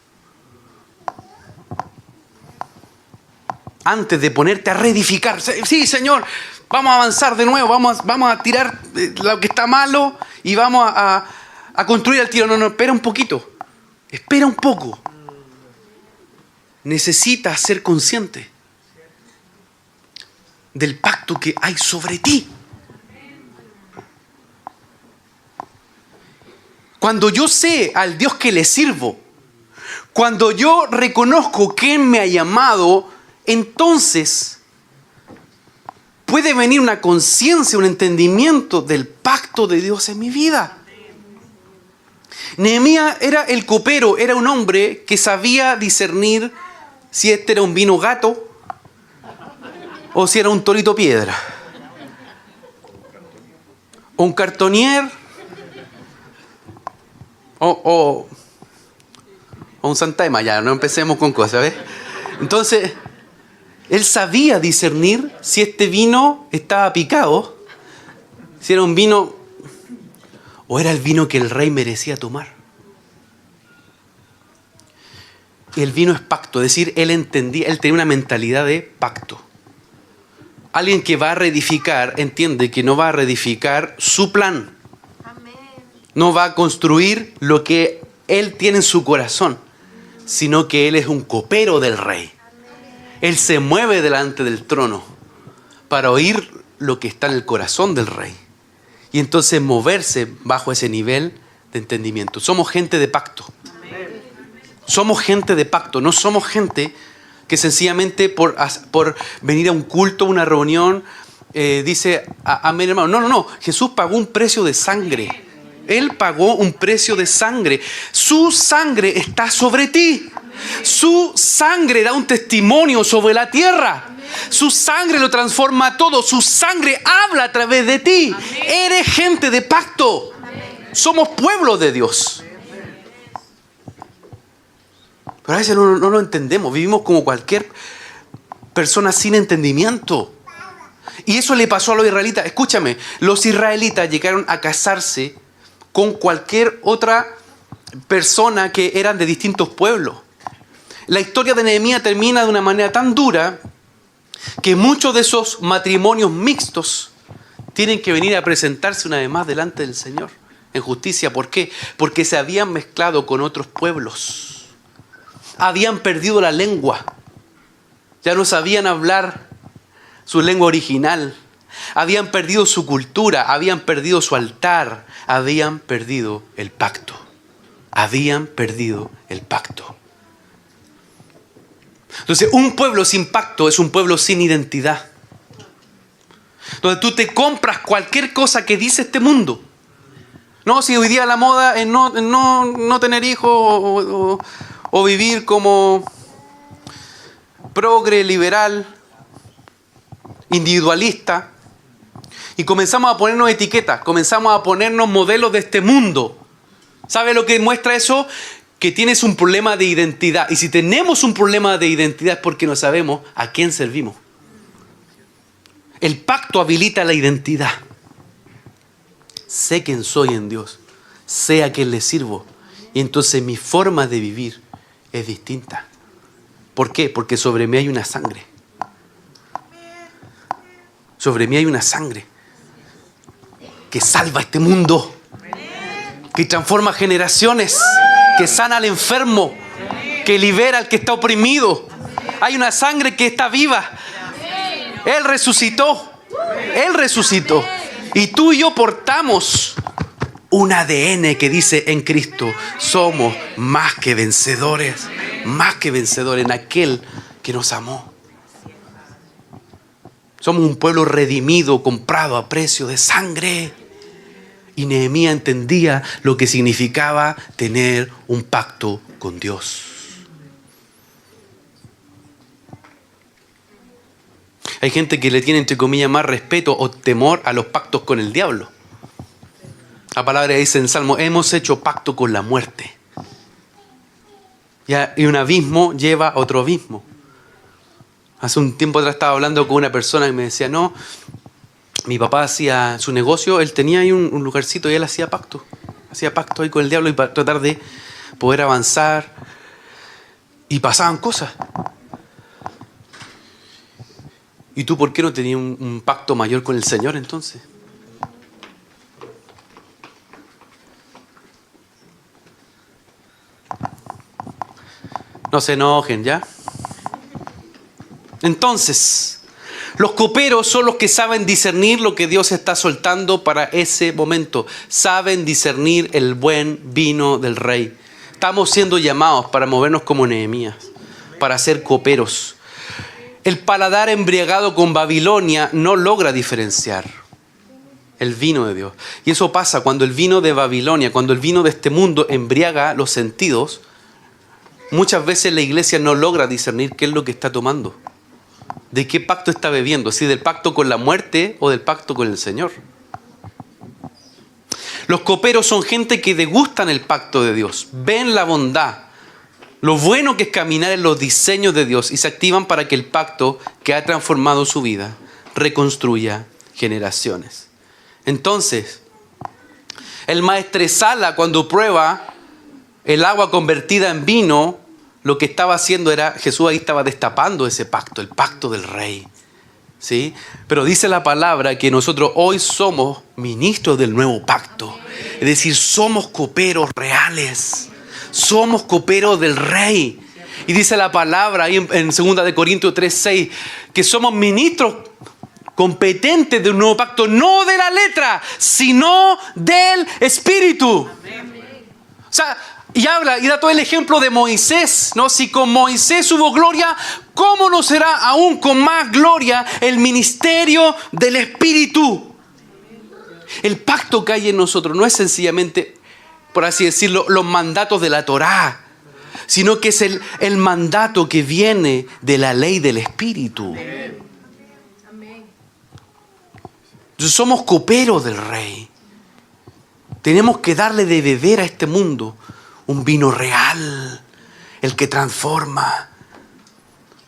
Antes de ponerte a reedificar, sí, Señor, vamos a avanzar de nuevo, vamos a tirar lo que está malo y vamos a construir al tiro. No, espera un poquito, espera un poco. Necesitas ser consciente del pacto que hay sobre ti. Cuando yo sé al Dios que le sirvo, cuando yo reconozco quién me ha llamado, entonces puede venir una conciencia, un entendimiento del pacto de Dios en mi vida. Nehemías era el copero, era un hombre que sabía discernir si este era un vino gato o si era un torito piedra. O un cartonier o un Santa Ema, ya no empecemos con cosas, ¿ves? Entonces, Él sabía discernir si este vino estaba picado, si era un vino o era el vino que el rey merecía tomar. El vino es pacto, es decir, él entendía, él tenía una mentalidad de pacto. Alguien que va a reedificar entiende que no va a reedificar su plan. No va a construir lo que él tiene en su corazón, sino que él es un copero del rey. Él se mueve delante del trono para oír lo que está en el corazón del rey. Y entonces moverse bajo ese nivel de entendimiento. Somos gente de pacto. Somos gente de pacto, no somos gente que sencillamente por venir a un culto, una reunión, dice amén, hermano. No. Jesús pagó un precio de sangre. Él pagó un precio de sangre. Su sangre está sobre ti. Su sangre da un testimonio sobre la tierra. Su sangre lo transforma todo. Su sangre habla a través de ti. Eres gente de pacto. Somos pueblo de Dios. Pero a veces no lo entendemos. Vivimos como cualquier persona sin entendimiento. Y eso le pasó a los israelitas. Escúchame, los israelitas llegaron a casarse con cualquier otra persona que eran de distintos pueblos. La historia de Nehemías termina de una manera tan dura que muchos de esos matrimonios mixtos tienen que venir a presentarse una vez más delante del Señor en justicia. ¿Por qué? Porque se habían mezclado con otros pueblos. Habían perdido la lengua. Ya no sabían hablar su lengua original. Habían perdido su cultura. Habían perdido su altar. Habían perdido el pacto. Habían perdido el pacto. Entonces, un pueblo sin pacto es un pueblo sin identidad. Donde tú te compras cualquier cosa que dice este mundo. No, si hoy día la moda es no tener hijos o vivir como progre, liberal, individualista. Y comenzamos a ponernos etiquetas, comenzamos a ponernos modelos de este mundo. ¿Sabe lo que muestra eso? Que tienes un problema de identidad. Y si tenemos un problema de identidad es porque no sabemos a quién servimos. El pacto habilita la identidad. Sé quién soy en Dios. Sé a quién le sirvo. Y entonces mi forma de vivir es distinta. ¿Por qué? Porque sobre mí hay una sangre. Sobre mí hay una sangre que salva este mundo, que transforma generaciones, que sana al enfermo, que libera al que está oprimido. Hay una sangre que está viva. Él resucitó. Él resucitó. Y tú y yo portamos un ADN que dice en Cristo somos más que vencedores en aquel que nos amó. Somos un pueblo redimido, comprado a precio de sangre. Y Nehemías entendía lo que significaba tener un pacto con Dios. Hay gente que le tiene, entre comillas, más respeto o temor a los pactos con el diablo. La palabra dice en Salmo, hemos hecho pacto con la muerte. Y un abismo lleva a otro abismo. Hace un tiempo atrás estaba hablando con una persona que me decía, no, mi papá hacía su negocio, él tenía ahí un lugarcito y él hacía pacto ahí con el diablo y para tratar de poder avanzar. Y pasaban cosas. ¿Y tú por qué no tenías un pacto mayor con el Señor entonces? No se enojen, ¿ya? Entonces, los coperos son los que saben discernir lo que Dios está soltando para ese momento. Saben discernir el buen vino del rey. Estamos siendo llamados para movernos como Nehemías, para ser coperos. El paladar embriagado con Babilonia no logra diferenciar el vino de Dios. Y eso pasa cuando el vino de Babilonia, cuando el vino de este mundo embriaga los sentidos. Muchas veces la iglesia no logra discernir qué es lo que está tomando. ¿De qué pacto está bebiendo? ¿Si del pacto con la muerte o del pacto con el Señor? Los coperos son gente que degustan el pacto de Dios, ven la bondad lo bueno que es caminar en los diseños de Dios y se activan para que el pacto que ha transformado su vida reconstruya generaciones. Entonces, el maestresala, cuando prueba el agua convertida en vino, lo que estaba haciendo era, Jesús ahí estaba destapando ese pacto, el pacto del rey. ¿Sí? Pero dice la palabra que nosotros hoy somos ministros del nuevo pacto. Es decir, somos coperos reales. Somos coperos del rey. Y dice la palabra ahí en 2 de Corintios 3:6 que somos ministros competentes de un nuevo pacto, no de la letra, sino del Espíritu. O sea, y habla y da todo el ejemplo de Moisés, ¿no? Si con Moisés hubo gloria, ¿cómo no será aún con más gloria el ministerio del Espíritu? El pacto que hay en nosotros no es sencillamente, por así decirlo, los mandatos de la Torá, sino que es el mandato que viene de la ley del Espíritu. Entonces somos coperos del Rey. Tenemos que darle de beber a este mundo un vino real, el que transforma,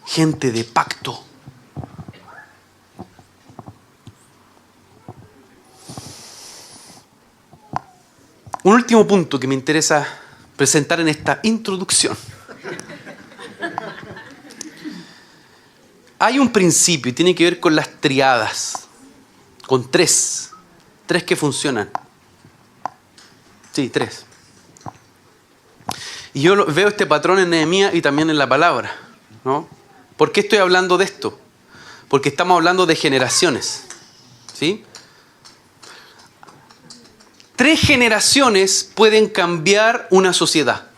gente de pacto. Un último punto que me interesa presentar en esta introducción. Hay un principio y tiene que ver con las triadas, con tres que funcionan. Sí, 3. Y yo veo este patrón en Nehemías y también en la palabra, ¿no? ¿Por qué estoy hablando de esto? Porque estamos hablando de generaciones, ¿sí? 3 generaciones pueden cambiar una sociedad.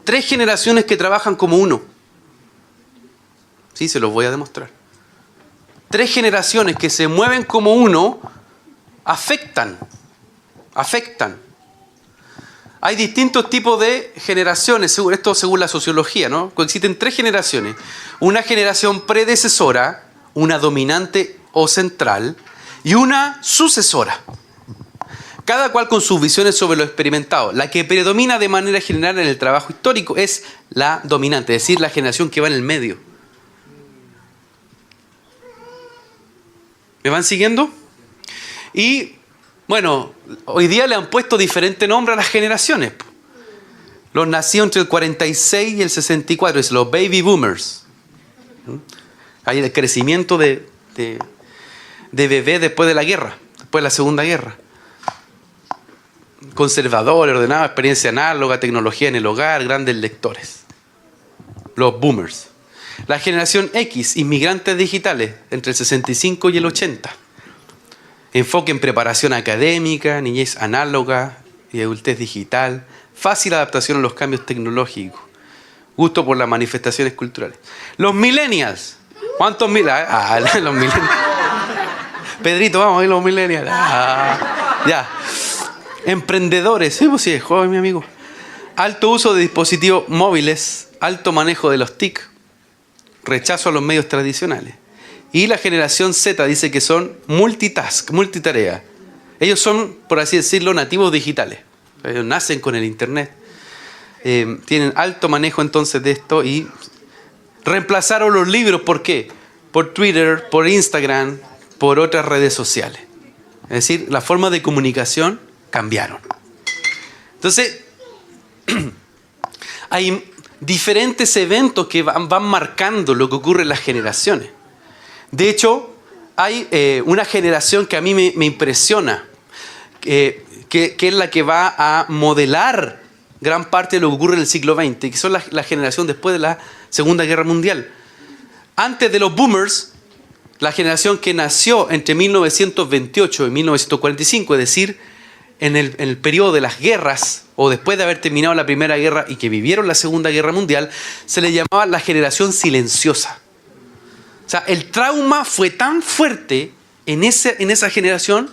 3 generaciones que trabajan como uno. Sí, se los voy a demostrar. 3 generaciones que se mueven como uno afectan. Hay distintos tipos de generaciones, esto según la sociología, ¿no? Existen 3 generaciones. Una generación predecesora, una dominante o central y una sucesora. Cada cual con sus visiones sobre lo experimentado. La que predomina de manera general en el trabajo histórico es la dominante, es decir, la generación que va en el medio. ¿Me van siguiendo? Y bueno, hoy día le han puesto diferente nombre a las generaciones. Los nacidos entre el 46 y el 64, es los baby boomers. Hay el crecimiento de bebés después de la guerra, después de la Segunda Guerra. Conservadores, ordenados, experiencia análoga, tecnología en el hogar, grandes lectores. Los boomers. La generación X, inmigrantes digitales, entre el 65 y el 80. Enfoque en preparación académica, niñez análoga y adultez digital, fácil adaptación a los cambios tecnológicos, gusto por las manifestaciones culturales. Los millennials. ¿Cuántos millennials? Los millennials. Pedrito, vamos a ver los millennials. Ya. Emprendedores. Sí, pues sí, es joven, mi amigo. Alto uso de dispositivos móviles, alto manejo de los TIC, rechazo a los medios tradicionales. Y la generación Z dice que son multitask, multitarea. Ellos son, por así decirlo, nativos digitales. Ellos nacen con el internet. Tienen alto manejo entonces de esto y reemplazaron los libros. ¿Por qué? Por Twitter, por Instagram, por otras redes sociales. Es decir, la forma de comunicación cambiaron. Entonces, hay diferentes eventos que van marcando lo que ocurre en las generaciones. De hecho, hay una generación que a mí me impresiona, que es la que va a modelar gran parte de lo que ocurre en el siglo XX, que son la generación después de la Segunda Guerra Mundial. Antes de los boomers, la generación que nació entre 1928 y 1945, es decir, en el periodo de las guerras, o después de haber terminado la Primera Guerra y que vivieron la Segunda Guerra Mundial, se le llamaba la generación silenciosa. O sea, el trauma fue tan fuerte en esa generación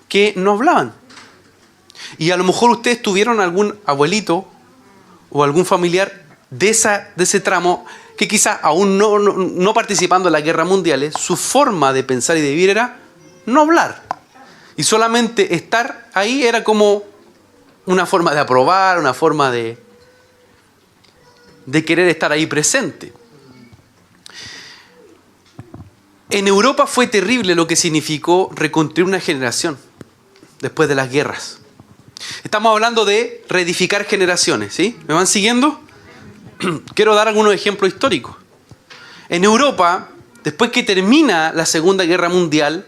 que no hablaban. Y a lo mejor ustedes tuvieron algún abuelito o algún familiar de ese tramo que quizás aún no participando en las guerras mundiales, su forma de pensar y de vivir era no hablar. Y solamente estar ahí era como una forma de aprobar, una forma de... de querer estar ahí presente. En Europa fue terrible lo que significó reconstruir una generación después de las guerras. Estamos hablando de reedificar generaciones, ¿sí? ¿Me van siguiendo? Quiero dar algunos ejemplos históricos. En Europa, después que termina la Segunda Guerra Mundial,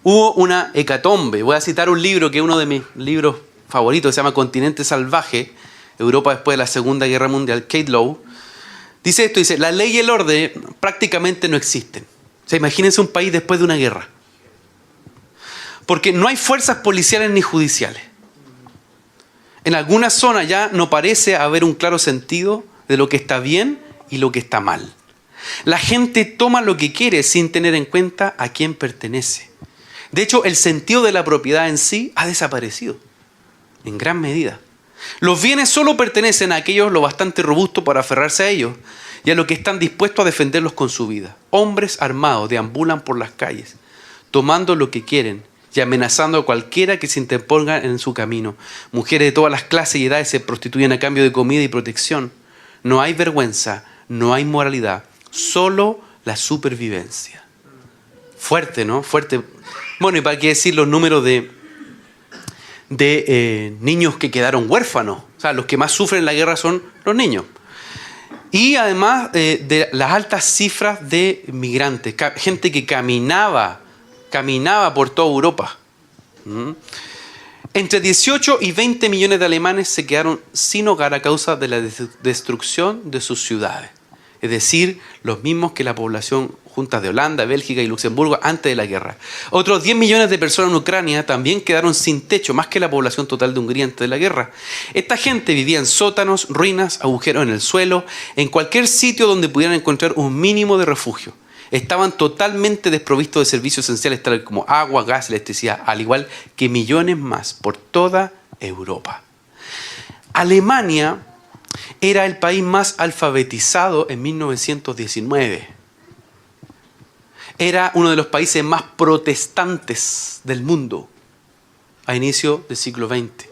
hubo una hecatombe. Voy a citar un libro que es uno de mis libros favoritos, que se llama Continente Salvaje, Europa después de la Segunda Guerra Mundial, Kate Lowe. Dice esto, dice, la ley y el orden prácticamente no existen. O sea, imagínense un país después de una guerra. Porque no hay fuerzas policiales ni judiciales. En algunas zonas ya no parece haber un claro sentido de lo que está bien y lo que está mal. La gente toma lo que quiere sin tener en cuenta a quién pertenece. De hecho, el sentido de la propiedad en sí ha desaparecido, en gran medida. Los bienes solo pertenecen a aquellos lo bastante robustos para aferrarse a ellos y a los que están dispuestos a defenderlos con su vida. Hombres armados deambulan por las calles, tomando lo que quieren y amenazando a cualquiera que se interponga en su camino. Mujeres de todas las clases y edades se prostituyen a cambio de comida y protección. No hay vergüenza, no hay moralidad, solo la supervivencia. Fuerte, ¿no? Fuerte. Bueno, y para qué decir los números de niños que quedaron huérfanos. O sea, los que más sufren en la guerra son los niños. Y además de las altas cifras de migrantes, gente que caminaba por toda Europa. Entre 18 y 20 millones de alemanes se quedaron sin hogar a causa de la destrucción de sus ciudades. Es decir, los mismos que la población juntas de Holanda, Bélgica y Luxemburgo antes de la guerra. Otros 10 millones de personas en Ucrania también quedaron sin techo, más que la población total de Hungría antes de la guerra. Esta gente vivía en sótanos, ruinas, agujeros en el suelo, en cualquier sitio donde pudieran encontrar un mínimo de refugio. Estaban totalmente desprovistos de servicios esenciales tales como agua, gas, electricidad, al igual que millones más por toda Europa. Alemania era el país más alfabetizado en 1919. Era uno de los países más protestantes del mundo a inicio del siglo XX.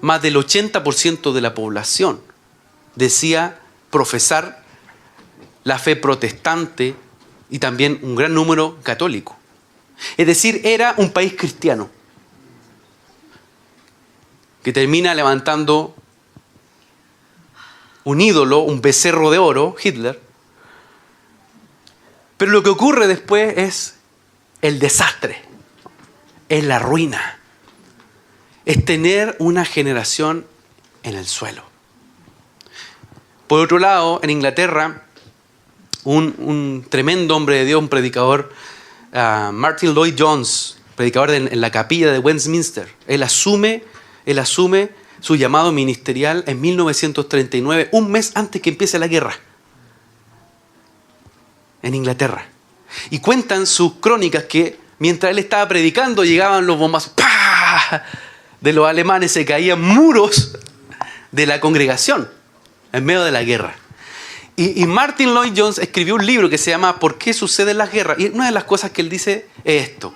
Más del 80% de la población decía profesar la fe protestante y también un gran número católico. Es decir, era un país cristiano que termina levantando un ídolo, un becerro de oro, Hitler. Pero lo que ocurre después es el desastre, es la ruina, es tener una generación en el suelo. Por otro lado, en Inglaterra, un tremendo hombre de Dios, un predicador, Martin Lloyd-Jones, predicador en la capilla de Westminster, él asume su llamado ministerial en 1939, un mes antes que empiece la guerra, en Inglaterra. Y cuentan sus crónicas que mientras él estaba predicando llegaban los bombazos ¡pah! De los alemanes, se caían muros de la congregación en medio de la guerra. Y Martin Lloyd-Jones escribió un libro que se llama ¿Por qué suceden las guerras? Y una de las cosas que él dice es esto: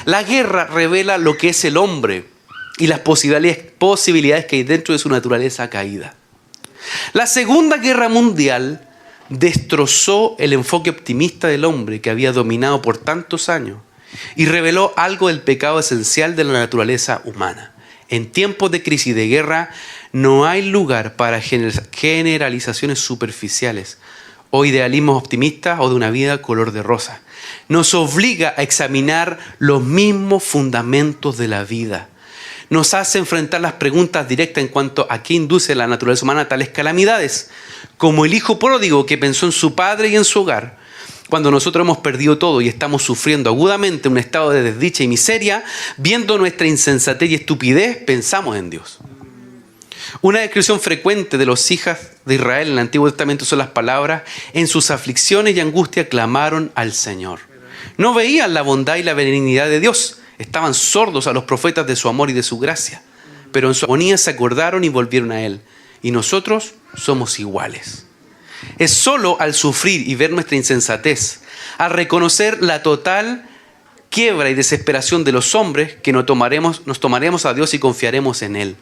la guerra revela lo que es el hombre y las posibilidades que hay dentro de su naturaleza caída. La Segunda Guerra Mundial destrozó el enfoque optimista del hombre que había dominado por tantos años y reveló algo del pecado esencial de la naturaleza humana. En tiempos de crisis y de guerra no hay lugar para generalizaciones superficiales o idealismos optimistas o de una vida color de rosa. Nos obliga a examinar los mismos fundamentos de la vida. Nos hace enfrentar las preguntas directas en cuanto a qué induce la naturaleza humana a tales calamidades, como el hijo pródigo que pensó en su padre y en su hogar. Cuando nosotros hemos perdido todo y estamos sufriendo agudamente un estado de desdicha y miseria, viendo nuestra insensatez y estupidez, pensamos en Dios. Una descripción frecuente de los hijos de Israel en el Antiguo Testamento son las palabras: en sus aflicciones y angustia clamaron al Señor. No veían la bondad y la benignidad de Dios. Estaban sordos a los profetas de su amor y de su gracia. Pero en su agonía se acordaron y volvieron a Él. Y nosotros somos iguales. Es solo al sufrir y ver nuestra insensatez, al reconocer la total quiebra y desesperación de los hombres, que nos tomaremos a Dios y confiaremos en Él.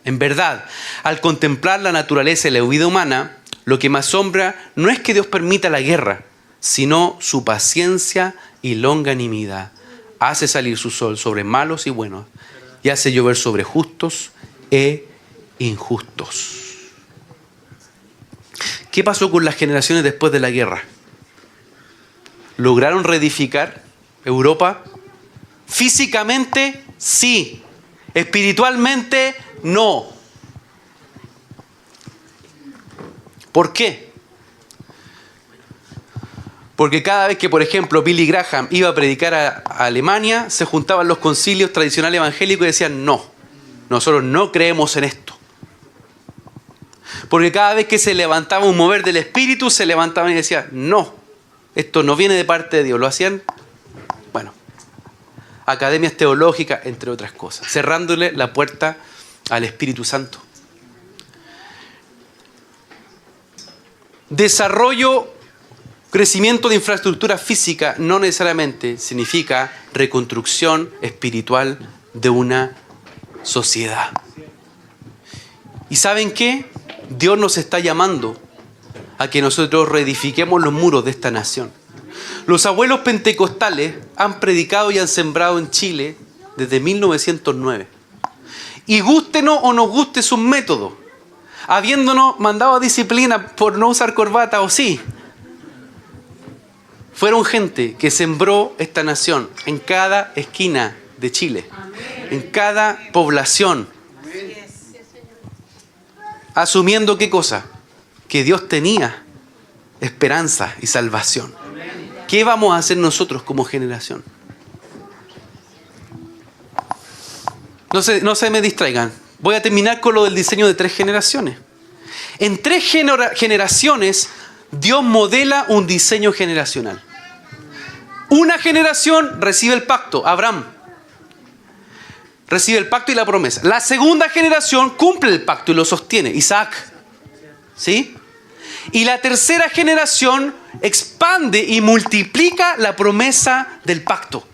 En verdad, al contemplar la naturaleza y la vida humana, Lo que me asombra no es que Dios permita la guerra, sino su paciencia y longanimidad. Hace salir su sol sobre malos y buenos y hace llover sobre justos e injustos. ¿Qué pasó con las generaciones después de la guerra? ¿Lograron reedificar Europa? Físicamente, sí. Espiritualmente, no. ¿Por qué? Porque cada vez que, por ejemplo, Billy Graham iba a predicar a Alemania, se juntaban los concilios tradicionales evangélicos y decían, no, nosotros no creemos en esto. Porque cada vez que se levantaba un mover del Espíritu, se levantaban y decían, no, esto no viene de parte de Dios. Lo hacían, bueno, academias teológicas, entre otras cosas, cerrándole la puerta al Espíritu Santo. Desarrollo, crecimiento de infraestructura física no necesariamente significa reconstrucción espiritual de una sociedad. ¿Y saben qué? Dios nos está llamando a que nosotros reedifiquemos los muros de esta nación. Los abuelos pentecostales han predicado y han sembrado en Chile desde 1909. Y gústenos o nos guste sus métodos, habiéndonos mandado a disciplina por no usar corbata o sí, fueron gente que sembró esta nación en cada esquina de Chile, en cada población. Asumiendo ¿qué cosa? Que Dios tenía esperanza y salvación. ¿Qué vamos a hacer nosotros como generación? No se me distraigan. Voy a terminar con lo del diseño de 3 generaciones. En 3 generaciones, Dios modela un diseño generacional. Una generación recibe el pacto, Abraham. Recibe el pacto y la promesa. La segunda generación cumple el pacto y lo sostiene, Isaac. ¿Sí? Y la tercera generación expande y multiplica la promesa del pacto.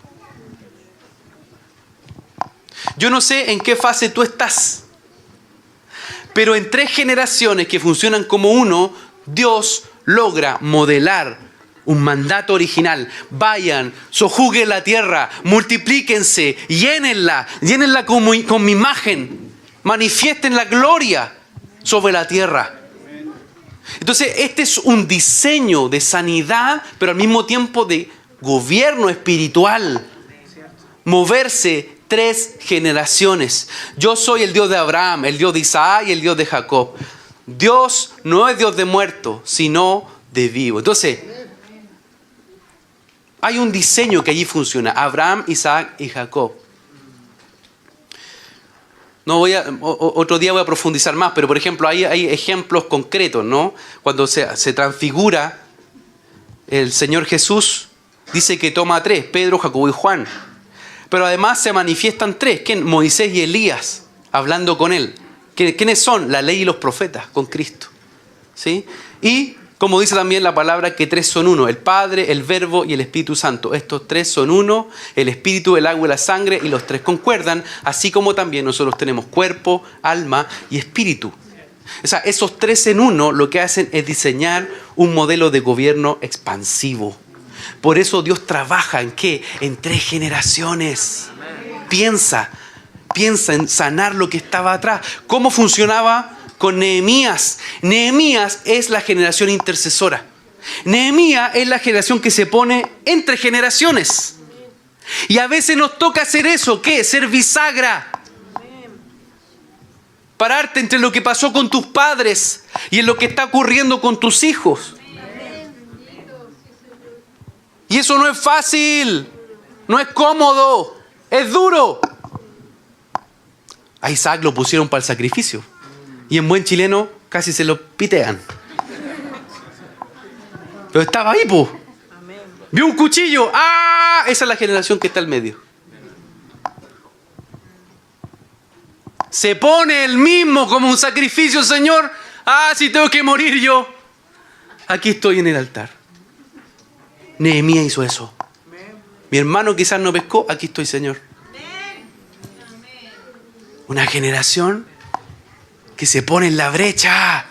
Yo no sé en qué fase tú estás, pero en 3 generaciones que funcionan como uno, Dios logra modelar un mandato original. Vayan, sojuzguen la tierra, multiplíquense, llénenla con mi imagen, manifiesten la gloria sobre la tierra. Entonces, este es un diseño de sanidad, pero al mismo tiempo de gobierno espiritual. Moverse 3 generaciones. Yo soy el Dios de Abraham, el Dios de Isaac y el Dios de Jacob. Dios no es Dios de muertos, sino de vivos. Entonces, hay un diseño que allí funciona. Abraham, Isaac y Jacob. Otro día voy a profundizar más, pero por ejemplo hay ejemplos concretos, ¿no? Cuando se transfigura el Señor Jesús, dice que toma a 3, Pedro, Jacobo y Juan. Pero además se manifiestan 3, ¿quién? Moisés y Elías, hablando con él. ¿Quiénes son? La ley y los profetas, con Cristo. ¿Sí? Y como dice también la palabra, que 3 son uno, el Padre, el Verbo y el Espíritu Santo. Estos 3 son uno, el Espíritu, el agua y la sangre, y los 3 concuerdan, así como también nosotros tenemos cuerpo, alma y espíritu. O sea, esos 3 en uno lo que hacen es diseñar un modelo de gobierno expansivo. Por eso Dios trabaja ¿en qué? En 3 generaciones. Piensa en sanar lo que estaba atrás. ¿Cómo funcionaba con Nehemías? Nehemías es la generación intercesora. Nehemías es la generación que se pone entre generaciones. Y a veces nos toca hacer eso. ¿Qué? Ser bisagra. Pararte entre lo que pasó con tus padres y en lo que está ocurriendo con tus hijos. Y eso no es fácil. No es cómodo. Es duro. A Isaac lo pusieron para el sacrificio. Y en buen chileno casi se lo pitean. Pero estaba ahí, po. Vio un cuchillo. ¡Ah! Esa es la generación que está al medio. Se pone el mismo como un sacrificio, Señor. ¡Ah, si tengo que morir yo! Aquí estoy en el altar. Nehemías hizo eso. Mi hermano quizás no pescó. Aquí estoy, Señor. Una generación que se pone en la brecha.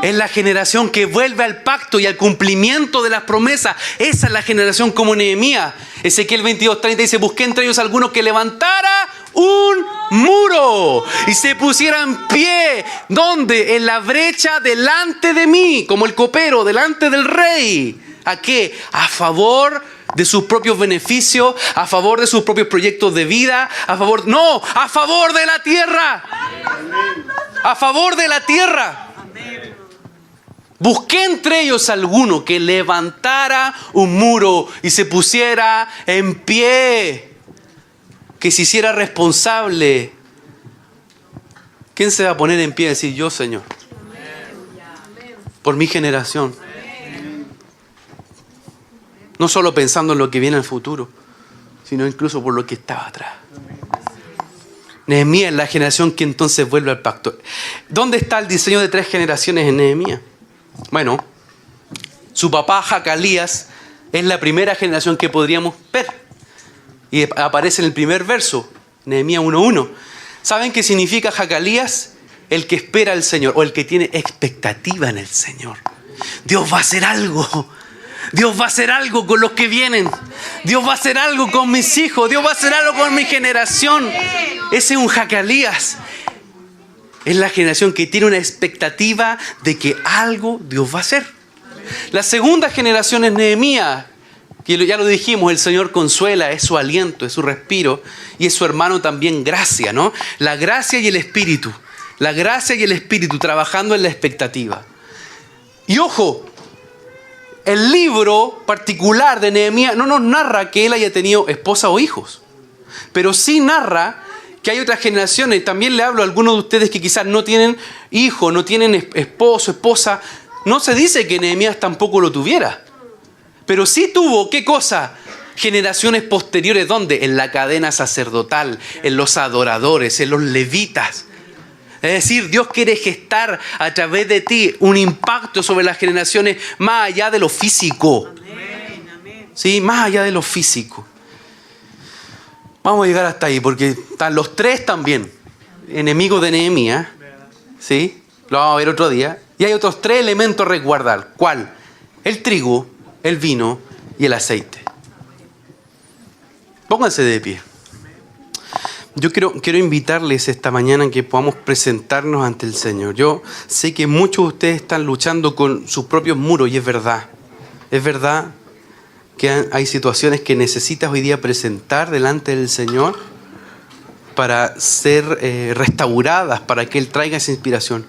Es la generación que vuelve al pacto y al cumplimiento de las promesas. Esa es la generación como Nehemías. Ezequiel 22:30 dice: busqué entre ellos algunos que levantara un muro y se pusiera en pie. ¿Dónde? En la brecha delante de mí, como el copero delante del rey. ¿A qué? A favor de sus propios beneficios, a favor de sus propios proyectos de vida, a favor de la tierra. A favor de la tierra. Busqué entre ellos alguno que levantara un muro y se pusiera en pie, que se hiciera responsable. ¿Quién se va a poner en pie y decir: yo, Señor, por mi generación? No solo pensando en lo que viene al futuro, sino incluso por lo que estaba atrás. Nehemías es la generación que entonces vuelve al pacto. ¿Dónde está el diseño de 3 generaciones en Nehemías? Bueno, su papá Jacalías es la primera generación que podríamos ver. Y aparece en el primer verso, Nehemías 1:1. ¿Saben qué significa Jacalías? El que espera al Señor, o el que tiene expectativa en el Señor. Dios va a hacer algo. Dios va a hacer algo con los que vienen. Dios va a hacer algo con mis hijos. Dios va a hacer algo con mi generación. Ese es un Jacalías. Es la generación que tiene una expectativa de que algo Dios va a hacer. La segunda generación es Nehemías, que ya lo dijimos, el Señor consuela, es su aliento, es su respiro, y es su hermano también gracia, ¿no? La gracia y el Espíritu. La gracia y el Espíritu trabajando en la expectativa. Y ojo, el libro particular de Nehemías no nos narra que él haya tenido esposa o hijos, pero sí narra que hay otras generaciones. También le hablo a algunos de ustedes que quizás no tienen hijo, no tienen esposo, esposa. No se dice que Nehemías tampoco lo tuviera, pero sí tuvo, ¿qué cosa? Generaciones posteriores. ¿Dónde? En la cadena sacerdotal, en los adoradores, en los levitas. Es decir, Dios quiere gestar a través de ti un impacto sobre las generaciones más allá de lo físico. Sí, más allá de lo físico. Vamos a llegar hasta ahí porque están los 3 también enemigos de Nehemías. ¿Sí? Lo vamos a ver otro día. Y hay otros 3 elementos a resguardar. ¿Cuál? El trigo, el vino y el aceite. Pónganse de pie. Yo quiero invitarles esta mañana a que podamos presentarnos ante el Señor. Yo sé que muchos de ustedes están luchando con sus propios muros y es verdad. Es verdad que hay situaciones que necesitas hoy día presentar delante del Señor para ser restauradas, para que Él traiga esa inspiración.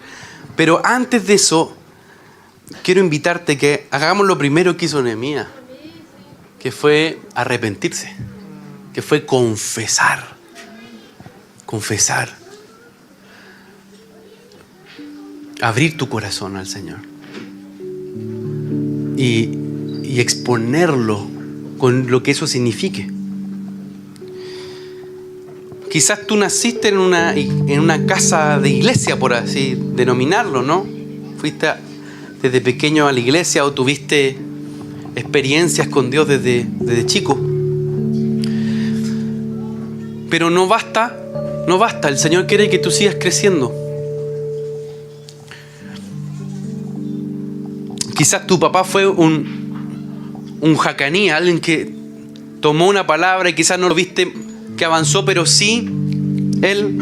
Pero antes de eso, quiero invitarte que hagamos lo primero que hizo Nehemías, que fue arrepentirse, que fue confesar. Confesar. Abrir tu corazón al Señor. Y exponerlo con lo que eso signifique. Quizás tú naciste en una casa de iglesia, por así denominarlo, ¿no? Fuiste desde pequeño a la iglesia o tuviste experiencias con Dios desde chico. Pero no basta. No basta, el Señor quiere que tú sigas creciendo. Quizás tu papá fue un jacaní, alguien que tomó una palabra y quizás no lo viste que avanzó, pero sí, él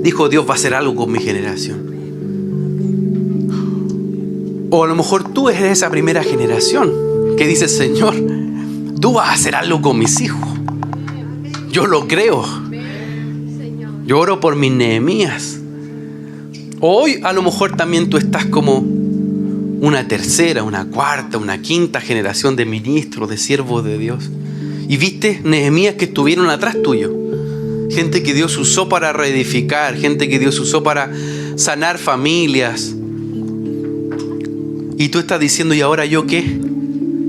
dijo: Dios va a hacer algo con mi generación. O a lo mejor tú eres esa primera generación que dice: Señor, tú vas a hacer algo con mis hijos. Yo lo creo. Yo oro por mis Nehemías. Hoy a lo mejor también tú estás como una tercera, una cuarta, una quinta generación de ministros, de siervos de Dios. Y viste Nehemías que estuvieron atrás tuyo. Gente que Dios usó para reedificar, gente que Dios usó para sanar familias. Y tú estás diciendo: ¿y ahora yo qué?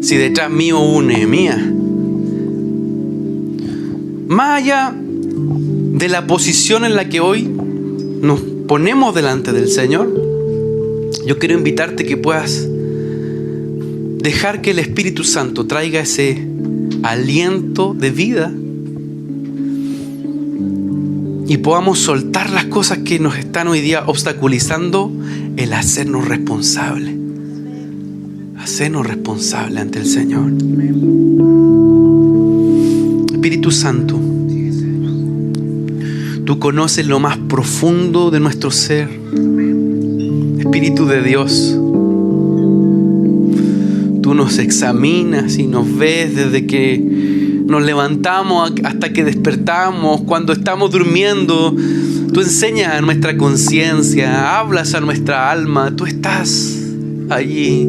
Si detrás mío hubo un Nehemías. Más allá de la posición en la que hoy nos ponemos delante del Señor, yo quiero invitarte que puedas dejar que el Espíritu Santo traiga ese aliento de vida y podamos soltar las cosas que nos están hoy día obstaculizando el hacernos responsables. Hacernos responsables ante el Señor. Espíritu Santo, tú conoces lo más profundo de nuestro ser. Espíritu de Dios, tú nos examinas y nos ves desde que nos levantamos hasta que despertamos. Cuando estamos durmiendo, tú enseñas a nuestra conciencia, hablas a nuestra alma. Tú estás allí.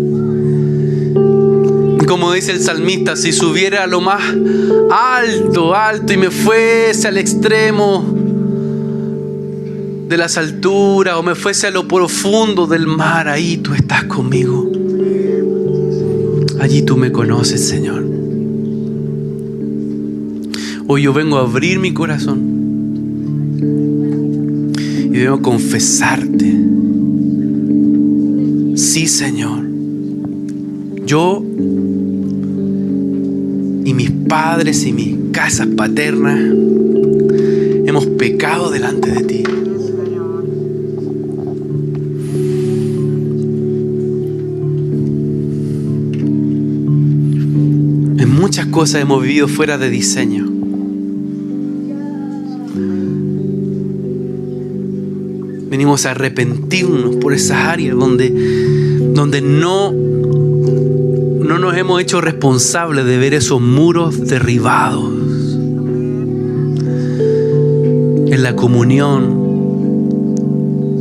Como dice el salmista, si subiera a lo más alto y me fuese al extremo de las alturas o me fuese a lo profundo del mar, ahí tú estás conmigo. Allí tú me conoces, Señor. Hoy yo vengo a abrir mi corazón y vengo a confesarte. Sí, Señor. Yo y mis padres y mis casas paternas hemos pecado delante de ti. En muchas cosas hemos vivido fuera de diseño. Venimos a arrepentirnos por esas áreas donde no nos hemos hecho responsables de ver esos muros derribados en la comunión,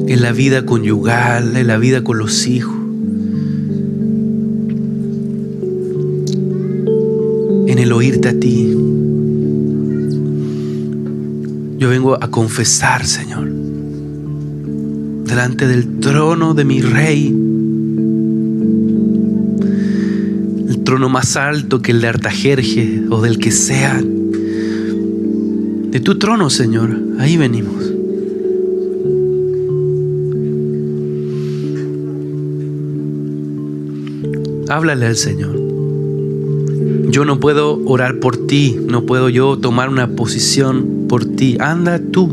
en la vida conyugal, en la vida con los hijos, en el oírte a ti. Yo vengo a confesar, Señor, delante del trono de mi Rey, el trono más alto que el de Artajerjes o del que sea, de tu trono, Señor. Ahí venimos. Háblale al Señor. Yo no puedo orar por ti, no puedo yo tomar una posición por ti. Anda tú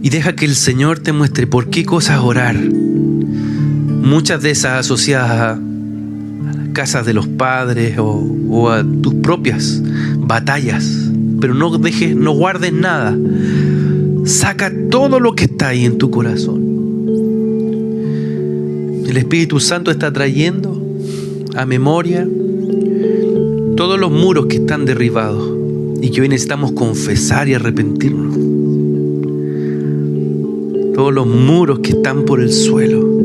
y deja que el Señor te muestre por qué cosas orar. Muchas de esas asociadas a las casas de los padres o a tus propias batallas. Pero no guardes nada. Saca todo lo que está ahí en tu corazón. El Espíritu Santo está trayendo a memoria todos los muros que están derribados y que hoy necesitamos confesar y arrepentirnos. Todos los muros que están por el suelo.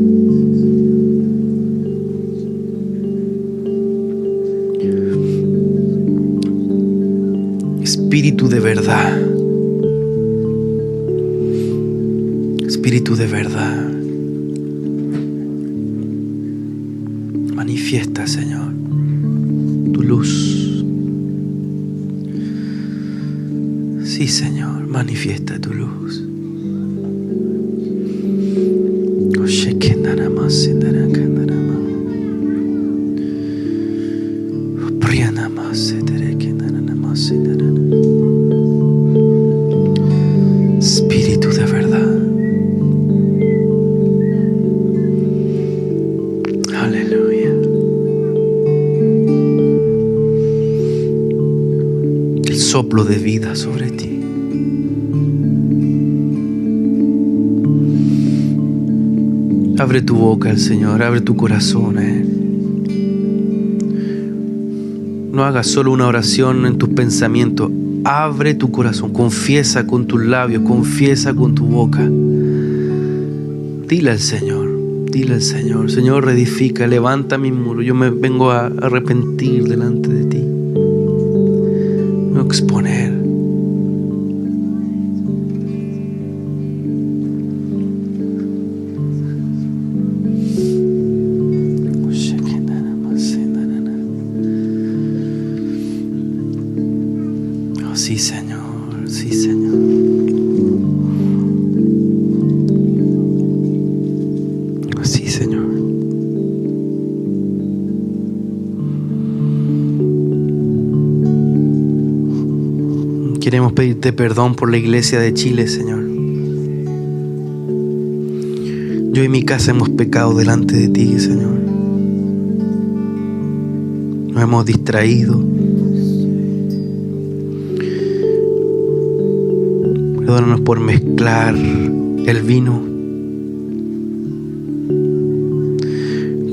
Espíritu de verdad. Espíritu de verdad. Manifiesta, Señor, tu luz. Sí, Señor, manifiesta tu luz. Espíritu de verdad. Aleluya. El soplo de vida sobre ti. Abre tu boca al Señor, abre tu corazón a Él. No hagas solo una oración en tus pensamientos. Abre tu corazón, confiesa con tus labios, confiesa con tu boca. Dile al Señor, Señor, reedifica, levanta mi muro. Yo me vengo a arrepentir delante de ti. Me voy a exponer. Sí, Señor, sí, Señor. Sí, Señor. Queremos pedirte perdón por la iglesia de Chile, Señor. Yo y mi casa hemos pecado delante de ti, Señor. Nos hemos distraído. Perdónanos por mezclar el vino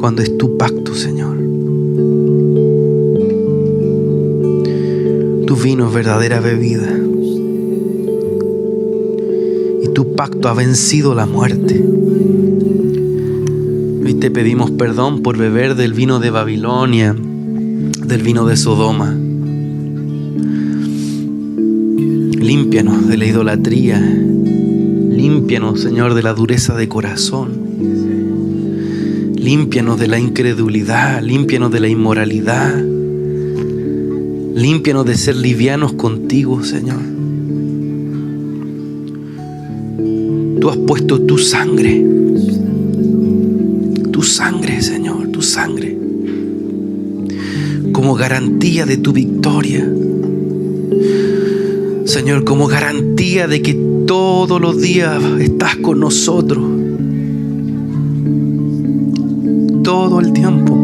cuando es tu pacto, Señor. Tu vino es verdadera bebida. Y tu pacto ha vencido la muerte. Hoy te pedimos perdón por beber del vino de Babilonia, del vino de Sodoma. Límpianos de la idolatría. Límpianos, Señor, de la dureza de corazón. Límpianos de la incredulidad. Límpianos de la inmoralidad. Límpianos de ser livianos contigo, Señor. Tú has puesto tu sangre, Señor, tu sangre, como garantía de tu victoria. Señor, como garantía de que todos los días estás con nosotros. Todo el tiempo.